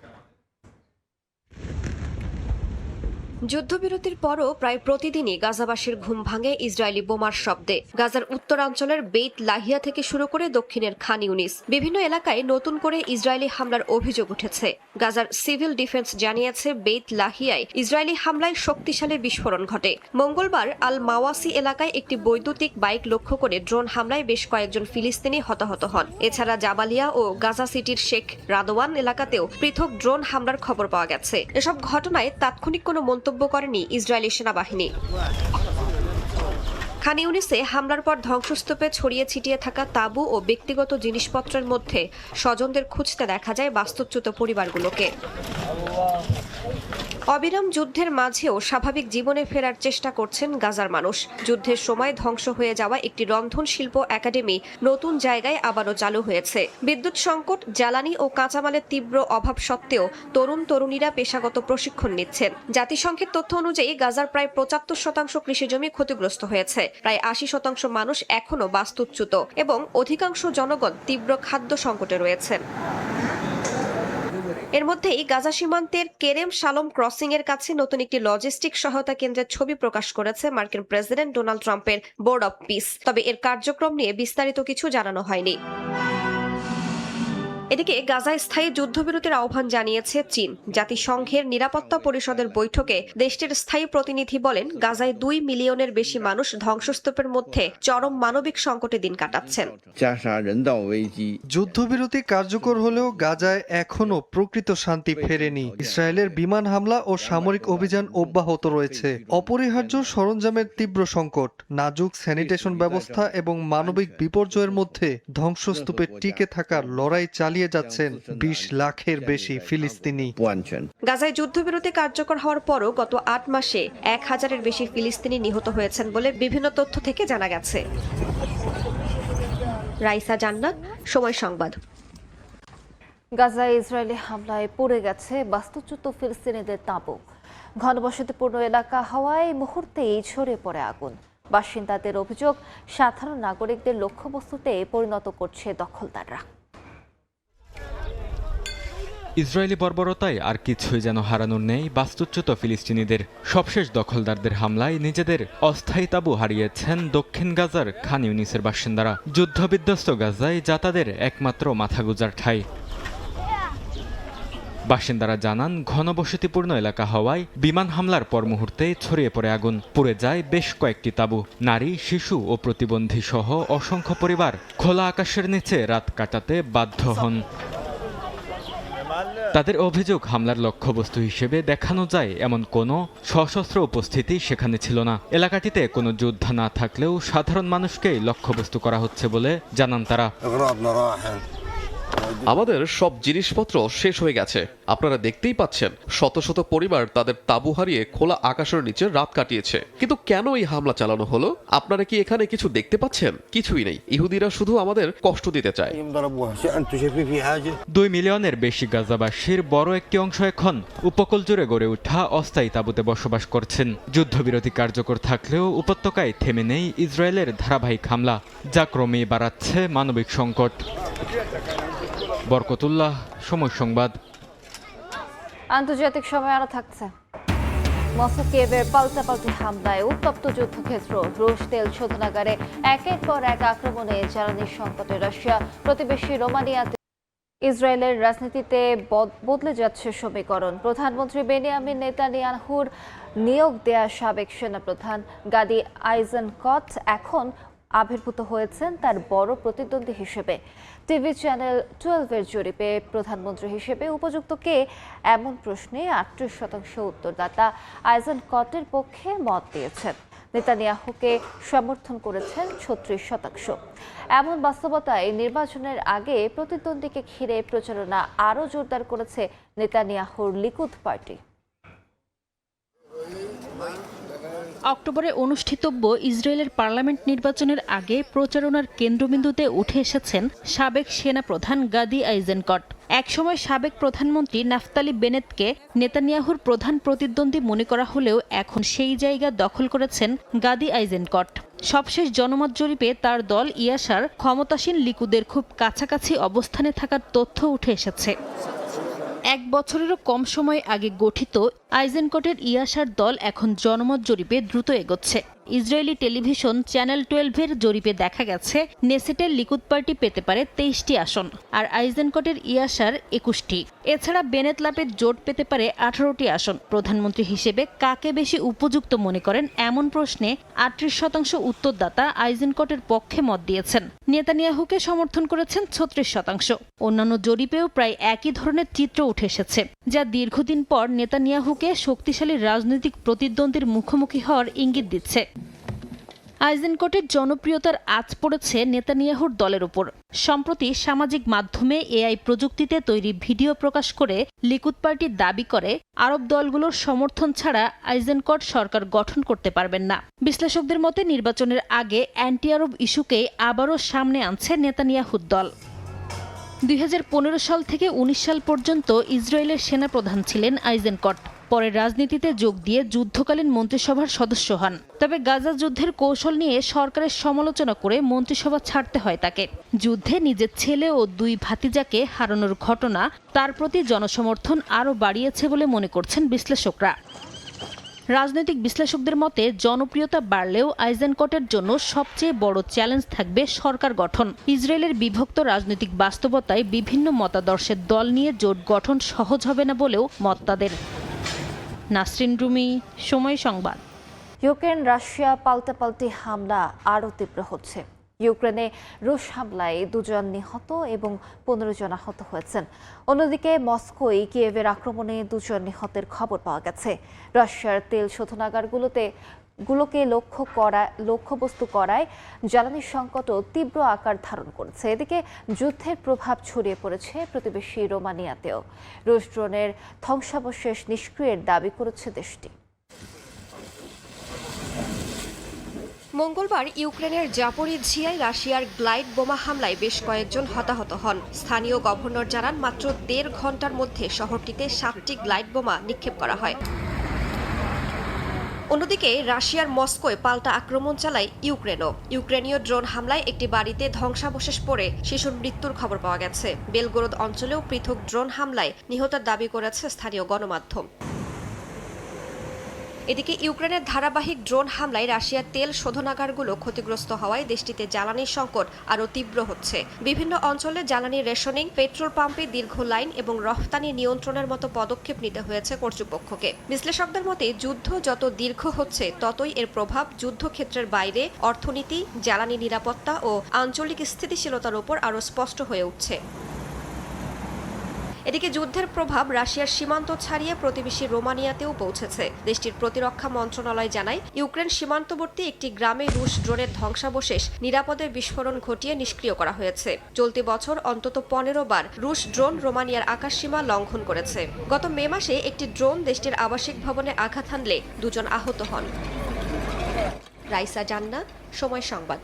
যুদ্ধবিরতির পরও প্রায় প্রতিদিনই গাজাবাসীর ঘুম ভাঙে ইসরায়েলি বোমার শব্দে। গাজার উত্তরাঞ্চলের বেইত লাহিয়া থেকে শুরু করে দক্ষিণের খান ইউনিস বিভিন্ন এলাকায় নতুন করে ইসরায়েলি হামলার অভিযোগ উঠেছে। গাজার সিভিল ডিফেন্স জানিয়েছে বেইত লাহিয়ায় ইসরায়েলি হামলায় শক্তিশালী বিস্ফোরণ ঘটে। মঙ্গলবার আল মাওয়াসি এলাকায় একটি বৈদ্যুতিক বাইক লক্ষ্য করে ড্রোন হামলায় বেশ কয়েকজন ফিলিস্তিনি হতাহত হন। এছাড়া জাবালিয়া ও গাজা সিটির শেখ রাদওয়ান এলাকাতেও পৃথক ড্রোন হামলার খবর পাওয়া গেছে। এসব ঘটনায় তাৎক্ষণিক কোনো মন্তব্য করেনি ইসরায়েলি সেনাবাহিনী। খান ইউনিসে হামলার পর ধ্বংসস্তূপে ছড়িয়ে ছিটিয়ে থাকা তাঁবু ও ব্যক্তিগত জিনিসপত্রের মধ্যে স্বজনদের খুঁজতে দেখা যায় বাস্তুচ্যুত পরিবারগুলোকে। অবিরাম যুদ্ধের মাঝেও স্বাভাবিক জীবনে ফেরার চেষ্টা করছেন গাজার মানুষ। যুদ্ধের সময় ধ্বংস হয়ে যাওয়া একটি রন্ধন শিল্প একাডেমি নতুন জায়গায় আবারও চালু হয়েছে। বিদ্যুৎ সংকট, জ্বালানি ও কাঁচামালের তীব্র অভাব সত্ত্বেও তরুণীরা পেশাগত প্রশিক্ষণ নিচ্ছেন। জাতিসংঘের তথ্য অনুযায়ী গাজার প্রায় ৭৫% কৃষিজমি ক্ষতিগ্রস্ত হয়েছে। প্রায় ৮০% মানুষ এখনও বাস্তুচ্যুত এবং অধিকাংশ জনগণ তীব্র খাদ্য সংকটে রয়েছেন। এর মধ্যেই গাজা সীমান্তের কেরেম শালম ক্রসিং এর কাছে নতুন একটি লজিস্টিক সহায়তা কেন্দ্রের ছবি প্রকাশ করেছে মার্কিন প্রেসিডেন্ট ডোনাল্ড ট্রাম্পের বোর্ড অব পিস। তবে এর কার্যক্রম নিয়ে বিস্তারিত কিছু জানানো হয়নি। এদিকে গাজায় স্থায়ী যুদ্ধবিরতির আহ্বান জানিয়েছে চীন। জাতিসংঘের নিরাপত্তা পরিষদের বৈঠকে দেশটির স্থায়ী প্রতিনিধি বলেন, গাজায় ২ মিলিয়নের বেশি মানুষ ধ্বংসস্তূপের মধ্যে চরম মানবিক সংকটে দিন কাটাচ্ছেন। যুদ্ধবিরতি কার্যকর হলেও গাজায় এখনো প্রকৃত শান্তি ফেরেনি। ইসরায়েলের বিমান হামলা ও সামরিক অভিযান অব্যাহত রয়েছে। অপরিহার্য সরঞ্জামের তীব্র সংকট, নাজুক স্যানিটেশন ব্যবস্থা এবং মানবিক বিপর্যয়ের মধ্যে ধ্বংসস্তূপে টিকে থাকার লড়াই চালিয়ে যাচ্ছেন ২০ লাখের বেশি ফিলিস্তিনি। গাজায় যুদ্ধবিরতি কার্যকর হওয়ার পরও গত ৮ মাসে ১,০০০-এর বেশি ফিলিস্তিনি নিহত হয়েছেন বলে বিভিন্ন তথ্য থেকে জানা গেছে। রাইসা জান্নাত, সময় সংবাদ। গাজায় ইসরায়েলি হামলায় পড়ে গেছে বাস্তুচ্যুত ফিলিস্তিনিদের তাঁবু। ঘনবসতিপূর্ণ এলাকা হওয়ায় মুহূর্তেই ছড়িয়ে পড়ে আগুন। বাসিন্দাদের অভিযোগ, সাধারণ নাগরিকদের লক্ষ্যবস্তুতে পরিণত করছে দখলদাররা। ইসরায়েলি বর্বরতায় আর কিছুই যেন হারানোর নেই বাস্তুচ্যুত ফিলিস্তিনিদের। সবশেষ দখলদারদের হামলায় নিজেদের অস্থায়ী তাঁবু হারিয়েছেন দক্ষিণ গাজার খান ইউনিসের বাসিন্দারা। যুদ্ধবিধ্বস্ত গাজায় যা তাদের একমাত্র মাথাগোজার ঠাঁই। বাসিন্দারা জানান, ঘনবসতিপূর্ণ এলাকা হওয়ায় বিমান হামলার পর মুহূর্তে ছড়িয়ে পড়ে আগুন। পুড়ে যায় বেশ কয়েকটি তাঁবু। নারী, শিশু ও প্রতিবন্ধী সহ অসংখ্য পরিবার খোলা আকাশের নিচে রাত কাটাতে বাধ্য হন। তাদের অভিযোগ, হামলার লক্ষ্যবস্তু হিসেবে দেখানো যায় এমন কোনো সশস্ত্র উপস্থিতি সেখানে ছিল না। এলাকাটিতে কোনো যোদ্ধা না থাকলেও সাধারণ মানুষকেই লক্ষ্যবস্তু করা হচ্ছে বলে জানান তারা। আমাদের সব জিনিসপত্র শেষ হয়ে গেছে। আপনারা দেখতেই পাচ্ছেন, শত শত পরিবার তাদের তাঁবু হারিয়ে খোলা আকাশের নিচে রাত কাটিয়েছে। কিন্তু কেন এই হামলা চালানো হলো? আপনারা কি এখানে কিছু দেখতে পাচ্ছেন? কিছুই নেই। ইহুদিরা শুধু আমাদের কষ্ট দিতে চায়। ২ মিলিয়নের বেশি গাজাবাসীর বড় একটি অংশ এখন উপকূল জুড়ে গড়ে ওঠা অস্থায়ী তাঁবুতে বসবাস করছেন। যুদ্ধবিরতি কার্যকর থাকলেও উপত্যকায় থেমে নেই ইসরায়েলের ধারাবাহিক হামলা, যা ক্রমেই বাড়াচ্ছে মানবিক সংকট। বরকতুল্লাহ, সময় সংবাদ। আন্তর্জাতিক সময় আরো থাকছে। মস্কো কিয়েভের পাল্টাপাল্টি হামলায় উত্তপ্ত যুদ্ধক্ষেত্র। রুশ তেল শোধনাগারে একের পর এক আক্রমণে জ্বালানি সংকটে রাশিয়া। প্রতিবেশী রোমানিয়াতে ইসরায়েলের রাজনীতিতে বদলে যাচ্ছে সমীকরণ। প্রধানমন্ত্রী বেনিয়ামিন নেতানিয়াহুর নিয়োগ দেয়া সাবেক সেনাপ্রধান গাদি আইজেনকট এখন আবির্ভূত হয়েছেন তার বড় প্রতিদ্বন্দ্বী হিসেবে। টিভি চ্যানেল 12-এর জরিপে প্রধানমন্ত্রী হিসেবে উপযুক্ত কে, এমন প্রশ্নে ৩৮% উত্তরদাতা আইজেনকটের পক্ষে মত দিয়েছেন। নেতানিয়াহুকে সমর্থন করেছেন ৩৬%। এমন বাস্তবতায় নির্বাচনের আগে প্রতিদ্বন্দ্বীকে ঘিরে প্রচারণা আরও জোরদার করেছে নেতানিয়াহুর লিকুদ পার্টি। অক্টোবরে অনুষ্ঠিতব্য ইসরায়েলের পার্লামেন্ট নির্বাচনের আগে প্রচারণার কেন্দ্রবিন্দুতে উঠে এসেছেন সাবেক সেনাপ্রধান গাদি আইজেনকট। একসময় সাবেক প্রধানমন্ত্রী নাফতালি বেনেতকে নেতানিয়াহুর প্রধান প্রতিদ্বন্দ্বী মনে করা হলেও এখন সেই জায়গা দখল করেছেন গাদি আইজেনকট। সবশেষ জনমত জরিপে তার দল ইয়াশার ক্ষমতাসীন লিকুদের খুব কাছাকাছি অবস্থানে থাকার তথ্য উঠে এসেছে। 1 বছরেরও কম সময় আগে গঠিত আইজেনকটের ইয়াশার দল এখন জনমত জরিপে দ্রুত এগোচ্ছে। ইসরায়েলি টেলিভিশন চ্যানেল 12-এর জরিপে দেখা গেছে নেসেটের লিকুদ পার্টি পেতে পারে 23টি আসন, আর আইজেনকটের ইয়াশার 21টি। এছাড়া বেনেত লাপেদ জোট পেতে পারে 18টি আসন। প্রধানমন্ত্রী হিসেবে কাকে বেশি উপযুক্ত মনে করেন, এমন প্রশ্নে 38% উত্তরদাতা আইজেনকটের পক্ষে মত দিয়েছেন। নেতানিয়াহুকে সমর্থন করেছেন 36%। অন্যান্য জরিপেও প্রায় একই ধরনের চিত্র উঠে এসেছে, যা দীর্ঘদিন পর নেতানিয়াহুকে শক্তিশালী রাজনৈতিক প্রতিদ্বন্দ্বীর মুখোমুখি হওয়ার ইঙ্গিত দিচ্ছে। আইজেনকটের জনপ্রিয়তার আঁচ পড়েছে নেতানিয়াহুর দলের উপর। সম্প্রতি সামাজিক মাধ্যমে এআই প্রযুক্তিতে তৈরি ভিডিও প্রকাশ করে লিকুদ পার্টি দাবি করে আরব দলগুলোর সমর্থন ছাড়া আইজেনকট সরকার গঠন করতে পারবেন না। বিশ্লেষকদের মতে নির্বাচনের আগে অ্যান্টি আরব ইস্যুকেই আবারও সামনে আনছে নেতানিয়াহুর দল। 2015 সাল থেকে 19 সাল পর্যন্ত ইসরায়েলের সেনাপ্রধান ছিলেন আইজেনকট। পরে রাজনীতিতে যোগ দিয়ে যুদ্ধকালীন মন্ত্রিসভার সদস্য হন। তবে গাজা যুদ্ধের কৌশল নিয়ে সরকারের সমালোচনা করে মন্ত্রিসভা ছাড়তে হয় তাকে। যুদ্ধে নিজের ছেলে ও 2 ভাতিজাকে হারানোর ঘটনা তার প্রতি জনসমর্থন আরও বাড়িয়েছে বলে মনে করছেন বিশ্লেষকরা। রাজনৈতিক বিশ্লেষকদের মতে জনপ্রিয়তা বাড়লেও আইজেনকটের জন্য সবচেয়ে বড় চ্যালেঞ্জ থাকবে সরকার গঠন। ইসরায়েলের বিভক্ত রাজনৈতিক বাস্তবতায় বিভিন্ন মতাদর্শের দল নিয়ে জোট গঠন সহজ হবে না বলেও মত তাদের। নাসরিন রুমি, সময় সংবাদ। ইউক্রেন রাশিয়া পাল্টাপাল্টি হামলা আরও তীব্র হচ্ছে। ইউক্রেনে রুশ হামলায় 2 জন নিহত এবং 15 জন আহত হয়েছেন। অন্যদিকে মস্কোয় কিয়েভের আক্রমণে 2 জন নিহতের খবর পাওয়া গেছে। রাশিয়ার তেল শোধনাগারগুলোকে লক্ষ্যবস্তু করায় জ্বালানি সংকটও তীব্র আকার ধারণ করেছে। এদিকে যুদ্ধের প্রভাব ছড়িয়ে পড়েছে প্রতিবেশী রোমানিয়াতেও। রুশ ড্রোনের ধ্বংসাবশেষ নিষ্ক্রিয়ের দাবি করেছে দেশটি। মঙ্গলবার ইউক্রেনের জাপোরিঝিয়ায় রাশিয়ার গ্লাইড বোমা হামলায় বেশ কয়েকজন হতাহত হন। স্থানীয় গভর্নর জানান মাত্র 1.5 ঘন্টার মধ্যে শহরটিতে 7টি গ্লাইড বোমা নিক্ষেপ করা হয়। অন্যদিকে রাশিয়ার মস্কোয় পাল্টা আক্রমণ চালায় ইউক্রেনও। ইউক্রেনীয় ড্রোন হামলায় একটি বাড়িতে ধ্বংসাবশেষ পড়ে শিশুর মৃত্যুর খবর পাওয়া গেছে। বেলগোরদ অঞ্চলেও পৃথক ড্রোন হামলায় নিহতের দাবি করেছে স্থানীয় গণমাধ্যম। এদিকে ইউক্রেনের ধারাবাহিক ড্রোন হামলায় রাশিয়ার তেল শোধনাগারগুলো ক্ষতিগ্রস্ত হওয়ায় দেশটিতে জ্বালানির সংকট আরও তীব্র হচ্ছে। বিভিন্ন অঞ্চলে জ্বালানি রেশনিং, পেট্রোল পাম্পে দীর্ঘ লাইন এবং রফতানি নিয়ন্ত্রণের মতো পদক্ষেপ নিতে হয়েছে কর্তৃপক্ষকে। বিশ্লেষকদের মতে যুদ্ধ যত দীর্ঘ হচ্ছে ততই এর প্রভাব যুদ্ধক্ষেত্রের বাইরে অর্থনীতি, জ্বালানি নিরাপত্তা ও আঞ্চলিক স্থিতিশীলতার উপর আরও স্পষ্ট হয়ে উঠছে। এদিকে যুদ্ধের প্রভাব রাশিয়ার সীমান্ত ছাড়িয়ে প্রতিবেশী রোমানিয়াতেও পৌঁছেছে। দেশটির প্রতিরক্ষা মন্ত্রণালয় জানায় ইউক্রেন সীমান্তবর্তী একটি গ্রামে রুশ ড্রোনের ধ্বংসাবশেষ নিরাপদে বিস্ফোরণ ঘটিয়ে নিষ্ক্রিয় করা হয়েছে। চলতি বছর অন্তত 15 বার রুশ ড্রোন রোমানিয়ার আকাশসীমা লঙ্ঘন করেছে। গত মে মাসে একটি ড্রোন দেশটির আবাসিক ভবনে আঘাত হানলে 2 জন আহত হন। রাইসা জান্না, সময় সংবাদ।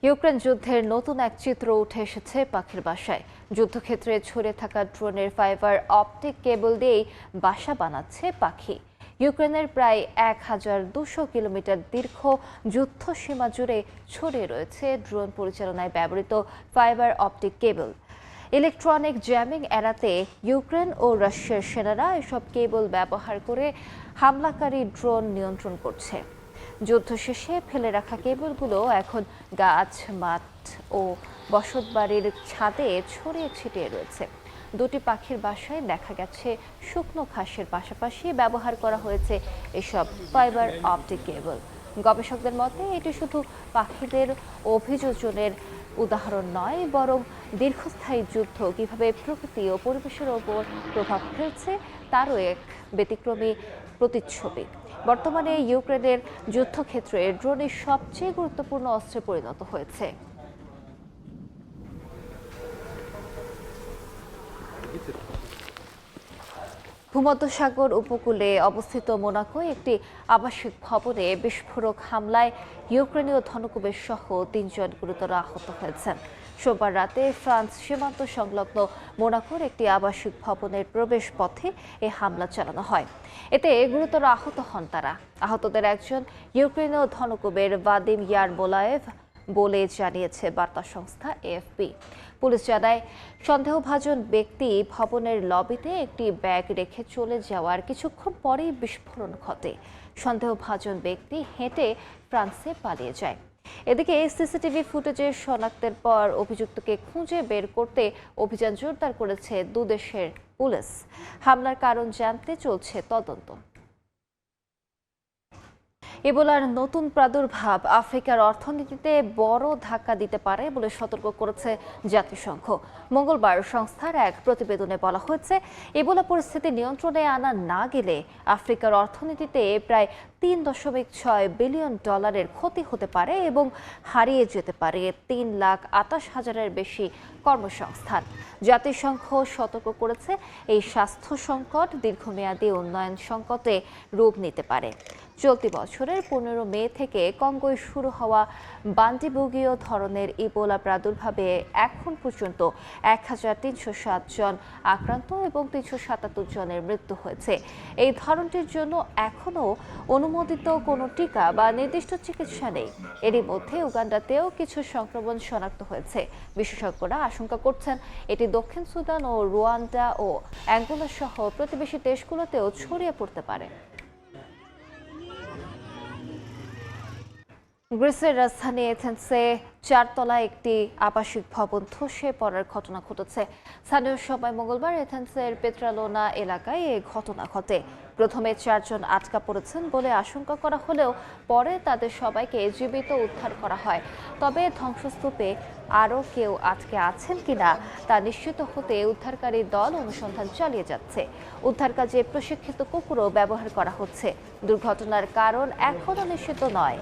ইউক্রেন যুদ্ধের নতুন এক চিত্র উঠে এসেছে পাখির বাসায়। যুদ্ধক্ষেত্রে ছড়িয়ে থাকা ড্রোনের ফাইবার অপটিক কেবল দিয়েই বাসা বানাচ্ছে পাখি। ইউক্রেনের প্রায় 1200 কিলোমিটার দীর্ঘ যুদ্ধ সীমা জুড়ে ছড়িয়ে রয়েছে ড্রোন পরিচালনায় ব্যবহৃত fibre optic cable. Electronic jamming এড়াতে ইউক্রেন ও রাশিয়ার সেনারা এসব কেবল ব্যবহার করে হামলাকারী ড্রোন নিয়ন্ত্রণ করছে। যুদ্ধ শেষে ফেলে রাখা কেবলগুলো এখন গাছ, মাঠ ও বসতবাড়ির ছাদে ছড়িয়ে ছিটিয়ে রয়েছে। 2টি পাখির বাসায় দেখা গেছে শুকনো ঘাসের পাশাপাশি ব্যবহার করা হয়েছে এসব ফাইবার অপটিক কেবল। গবেষকদের মতে এটি শুধু পাখিদের অভিযোজনের উদাহরণ নয়, বরং দীর্ঘস্থায়ী যুদ্ধ কিভাবে প্রকৃতি ও পরিবেশের ওপর প্রভাব ফেলছে তারও এক ব্যতিক্রমী প্রতিচ্ছবি। বর্তমানে ইউক্রেনের যুদ্ধক্ষেত্রে ড্রোনের সবচেয়ে গুরুত্বপূর্ণ অস্ত্রে পরিণত হয়েছে। ভূমধ্যসাগর উপকূলে অবস্থিত মোনাকোয় একটি আবাসিক ভবনে বিস্ফোরক হামলায় ইউক্রেনীয় ধনকুবের সহ 3 জন গুরুতর আহত হয়েছেন। সোমবার রাতে ফ্রান্স সীমান্ত সংলগ্ন মোনাকোর একটি আবাসিক ভবনের প্রবেশ পথে এ হামলা চালানো হয়। এতে গুরুতর আহত হন তারা। আহতদের একজন ইউক্রেনীয় ধনকুবের ভাদিম ইয়ারমোলায়েভ বলে জানিয়েছে বার্তা সংস্থা এএফপি। পুলিশ জানায় সন্দেহভাজন ব্যক্তি ভবনের লবিতে একটি ব্যাগ রেখে চলে যাওয়ার কিছুক্ষণ পরেই বিস্ফোরণ ঘটে। সন্দেহভাজন ব্যক্তি হেঁটে ফ্রান্সে পালিয়ে যায়। এদিকে সিসিটিভি ফুটেজের শনাক্তের পর অভিযুক্তকে খুঁজে বের করতে অভিযান জোরদার করেছে 2 দেশের পুলিশ। হামলার কারণ জানতে চলছে তদন্ত। ইবোলার নতুন প্রাদুর্ভাব আফ্রিকার অর্থনীতিতে বড় ধাক্কা দিতে পারে বলে সতর্ক করেছে জাতিসংঘ। মঙ্গলবার সংস্থার এক প্রতিবেদনে বলা হয়েছে, ইবোলা পরিস্থিতি নিয়ন্ত্রণে আনা না গেলে আফ্রিকার অর্থনীতিতে প্রায় $3.6 বিলিয়ন ক্ষতি হতে পারে এবং হারিয়ে যেতে পারে 3,28,000-এর বেশি কর্মসংস্থান। জাতিসংঘ সতর্ক করেছে, এই স্বাস্থ্য সংকট দীর্ঘমেয়াদী উন্নয়ন সংকটে রূপ নিতে পারে। চলতি বছরের 15 মে থেকে কঙ্গোয় শুরু হওয়া বান্ডিবুগীয় ধরনের ইবোলা প্রাদুর্ভাবে এখন পর্যন্ত 1,307 জন আক্রান্ত এবং 377 জনের মৃত্যু হয়েছে। এই ধরনটির জন্য এখনও অনুমোদিত কোনো টিকা বা নির্দিষ্ট চিকিৎসা নেই। এরই মধ্যে উগান্ডাতেও কিছু সংক্রমণ শনাক্ত হয়েছে। বিশেষজ্ঞরা আশঙ্কা করছেন, এটি দক্ষিণ সুদান ও রুয়ান্ডা ও অ্যাঙ্গোলা সহ প্রতিবেশী দেশগুলোতেও ছড়িয়ে পড়তে পারে। গ্রিসের রাজধানী এথেন্সে 4 তলায় একটি আবাসিক ভবন ধসে পড়ার ঘটনা ঘটেছে। স্থানীয় সময় মঙ্গলবার এথেন্সের পেট্রালোনা এলাকায় এই ঘটনা ঘটে। প্রথমে 4 জন আটকা পড়েছেন বলে আশঙ্কা করা হলেও পরে তাদের সবাইকে জীবিত উদ্ধার করা হয়। তবে ধ্বংসস্তূপে আরও কেউ আটকে আছেন কিনা তা নিশ্চিত হতে উদ্ধারকারী দল অনুসন্ধান চালিয়ে যাচ্ছে। উদ্ধার কাজে প্রশিক্ষিত কুকুরও ব্যবহার করা হচ্ছে। দুর্ঘটনার কারণ এখনও নিশ্চিত নয়।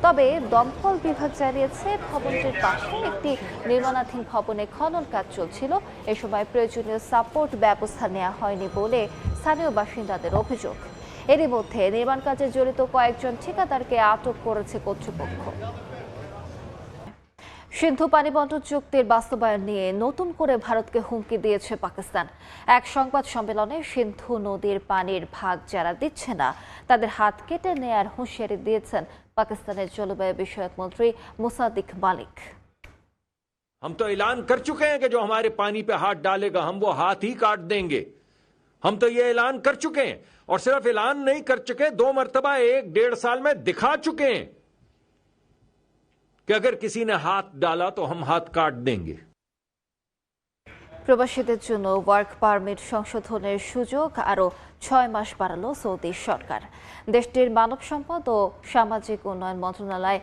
তবে দমকল বিভাগ জানিয়েছে, ভবনটির পাশে একটি নির্মাণাধীন ভবনে খনন কাজ চলছিল। এ সময় প্রয়োজনীয় সাপোর্ট ব্যবস্থা নেওয়া হয়নি বলে স্থানীয় বাসিন্দাদের অভিযোগ। এরই মধ্যে নির্মাণ কাজে জড়িত কয়েকজন ঠিকাদারকে আটক করেছে কর্তৃপক্ষ। সিন্ধু পানি বন্টন চুক্তির বাস্তবায়ন নিয়ে নতুন করে ভারতকে হুমকি দিয়েছে পাকিস্তান। এক সংবাদ সম্মেলনে সিন্ধু নদীর পানির ভাগ যারা দিচ্ছে না তাদের হাত কেটে নেয়ার হুঁশিয়ারি দিয়েছেন পাকিস্তানের জলবায়ু বিষয়ক মন্ত্রী মুসাদ্দিক মালিক। हम तो ऐलान कर चुके हैं कि जो हमारे पानी पे हाथ डालेगा हम वो हाथ ही काट देंगे। हम तो ये ऐलान कर चुके हैं और सिर्फ ऐलान नहीं कर चुके, 2 मरतबा 1-1.5 साल में दिखा चुके हैं कि अगर किसी ने हाथ डाला तो हम हाथ काट देंगे। প্রবাসীদের জন্য ওয়ার্ক পারমিট সংশোধনের সুযোগ আরও 6 মাস বাড়ালো সৌদি সরকার। দেশটির মানব সম্পদ ও সামাজিক উন্নয়ন মন্ত্রণালয়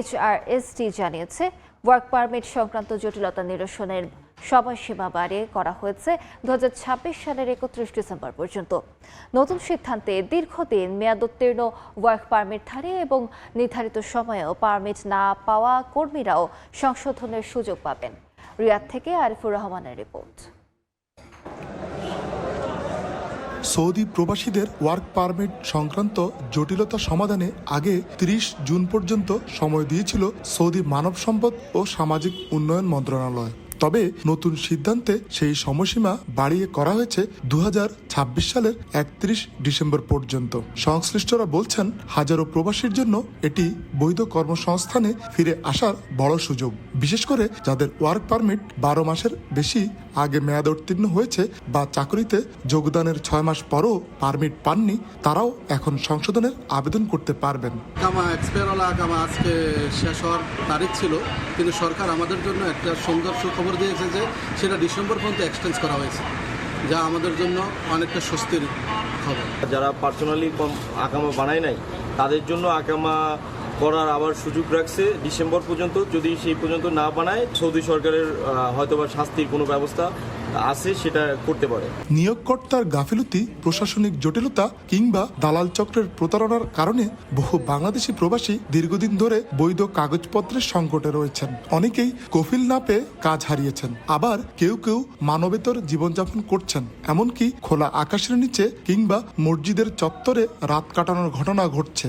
HRSD জানিয়েছে, ওয়ার্ক পারমিট সংক্রান্ত জটিলতা নিরসনের সময়সীমা বাড়িয়ে করা হয়েছে 2026 সালের 31 ডিসেম্বর পর্যন্ত। নতুন সিদ্ধান্তে দীর্ঘদিন মেয়াদোত্তীর্ণ ওয়ার্ক পারমিটধারী এবং নির্ধারিত সময়েও পারমিট না পাওয়া কর্মীরাও সংশোধনের সুযোগ পাবেন। রিয়াদ থেকে আরিফুর রহমানের রিপোর্ট। সৌদি প্রবাসীদের ওয়ার্ক পারমিট সংক্রান্ত জটিলতা সমাধানে আগে 30 জুন পর্যন্ত সময় দিয়েছিল সৌদি মানব সম্পদ ও সামাজিক উন্নয়ন মন্ত্রণালয়। তবে নতুন সিদ্ধান্তে সেই সময়সীমা বাড়িয়ে করা হয়েছে 2026 সালের 31 ডিসেম্বর পর্যন্ত। সংশ্লিষ্টরা বলছেন, হাজারো প্রবাসীর জন্য এটি বৈধ কর্মসংস্থানে ফিরে আসার বড় সুযোগ। বিশেষ করে যাদের ওয়ার্ক পারমিট 12 মাসের বেশি আগে মেয়াদ উত্তীর্ণ হয়েছে বা চাকরিতে যোগদানের 6 মাস পরও পারমিট পাননি, তারাও এখন সংশোধনের আবেদন করতে পারবেন। আজকে শেষ হওয়ার তারিখ ছিল, কিন্তু সরকার আমাদের জন্য একটা সুন্দর সুখবর দিয়েছে যে সেটা ডিসেম্বর পর্যন্ত এক্সটেন্ড করা হয়েছে, যা আমাদের জন্য অনেকটা স্বস্তির খবর। যারা পার্সোনালি আকামা বানায় নাই তাদের জন্য আকামা করার আবার সুযোগ রাখছে ডিসেম্বর পর্যন্ত। যদি সেই পর্যন্ত না বানায়, সৌদি সরকারের হয়তোবা শাস্তির কোনো ব্যবস্থা আছে, সেটা করতে পারে। নিয়োগকর্তার গাফিলতি, প্রশাসনিক জটিলতা কিংবা দালাল চক্রের প্রতারণার কারণে বহু বাংলাদেশি প্রবাসী দীর্ঘদিন ধরে বৈধ কাগজপত্রের সংকটে রয়েছেন। অনেকেই কফিল না পেয়ে কাজ হারিয়েছেন, আবার কেউ কেউ মানবেতর জীবনযাপন করছেন। এমনকি খোলা আকাশের নিচে কিংবা মসজিদের চত্বরে রাত কাটানোর ঘটনা ঘটছে।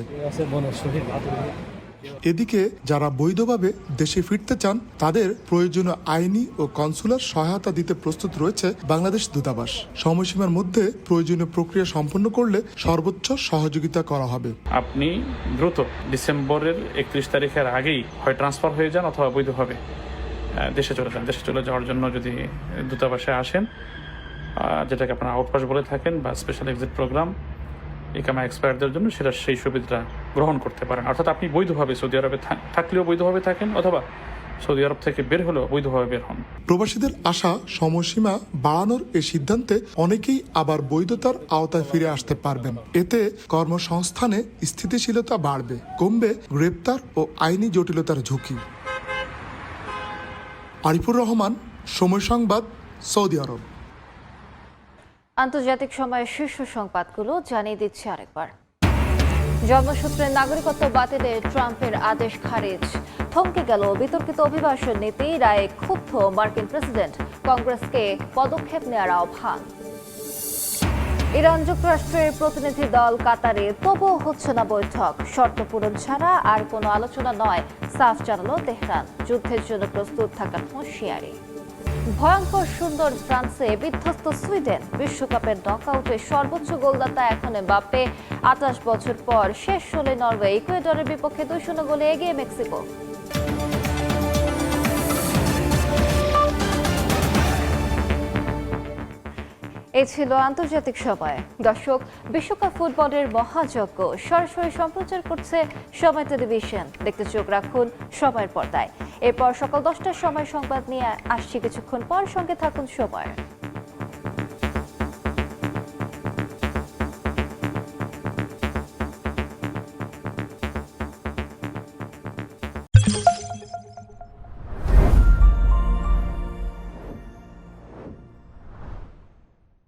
এদিকে যারা বৈধভাবে দেশে ফিরতে চান তাদের প্রয়োজনীয় আইনি ও কনসুলার সহায়তা দিতে প্রস্তুত রয়েছে বাংলাদেশ দূতাবাস। সময়সীমার মধ্যে প্রয়োজনীয় প্রক্রিয়া সম্পন্ন করলে সর্বোচ্চ সহযোগিতা করা হবে। আপনি দ্রুত ডিসেম্বরের 31 তারিখের আগেই হয় ট্রান্সফার হয়ে যান অথবা বৈধভাবে দেশে চলে যান। দেশে চলে যাওয়ার জন্য যদি দূতাবাসে আসেন, যেটাকে আপনারা আউটপাস বলে থাকেন বা স্পেশাল এক্সিট প্রোগ্রাম, ইকামা এক্সপায়ারদের জন্য সেটা সেই সুবিধাটা গ্রহণ করতে পারেন। অর্থাৎ আপনি বৈধভাবে সৌদি আরবে থাকলেও বৈধভাবে থাকেন, অথবা সৌদি আরব থেকে বের হলেও বৈধভাবে বের হন। প্রবাসীদের আশা সময়সীমা বাড়ানোর এই সিদ্ধান্তে অনেকেই আবার বৈধতার আওতায় ফিরে আসতে পারবেন। এতে কর্মসংস্থানে স্থিতিশীলতা বাড়বে, কমবে গ্রেপ্তার ও আইনি জটিলতার ঝুঁকি। আরিফুর রহমান, সময় সংবাদ, সৌদি আরব। আন্তর্জাতিক সময়ের শীর্ষ সংবাদগুলো জানিয়ে দিচ্ছে আরেকবার। জন্মসূত্রে নাগরিকত্ব বাতিলে ট্রাম্পের আদেশ খারিজ। থমকে গেল বিতর্কিত অভিবাসন নীতি, রায়ে ক্ষুব্ধ মার্কিন প্রেসিডেন্ট। কংগ্রেসকে পদক্ষেপ নেওয়ার আহ্বান। ইরান যুক্তরাষ্ট্রের প্রতিনিধি দল কাতারে, তবুও হচ্ছে না বৈঠক। শর্ত পূরণ ছাড়া আর কোনো আলোচনা নয়, সাফ জানালো তেহরান। যুদ্ধের জন্য প্রস্তুত থাকার হুঁশিয়ারি। ভয়ঙ্কর সুন্দর ফ্রান্সে বিধ্বস্ত সুইডেন। বিশ্বকাপের নকআউটে সর্বোচ্চ গোলদাতা এখন এমবাপ্পে। 28 বছর পর শেষ 16 নরওয়ে ইকুয়েডরের বিপক্ষে 2-0 গোলে এগিয়ে মেক্সিকো। এই ছিল আন্তর্জাতিক সময়। দর্শক, বিশ্বকাপ ফুটবলের মহাযজ্ঞ সরাসরি সম্প্রচার করছে সময় টেলিভিশন। দেখতে চোখ রাখুন সময়ের পর্দায়। এরপর সকাল 10টার সময় সংবাদ নিয়ে আসছি কিছুক্ষণ পর। সঙ্গে থাকুন সময়।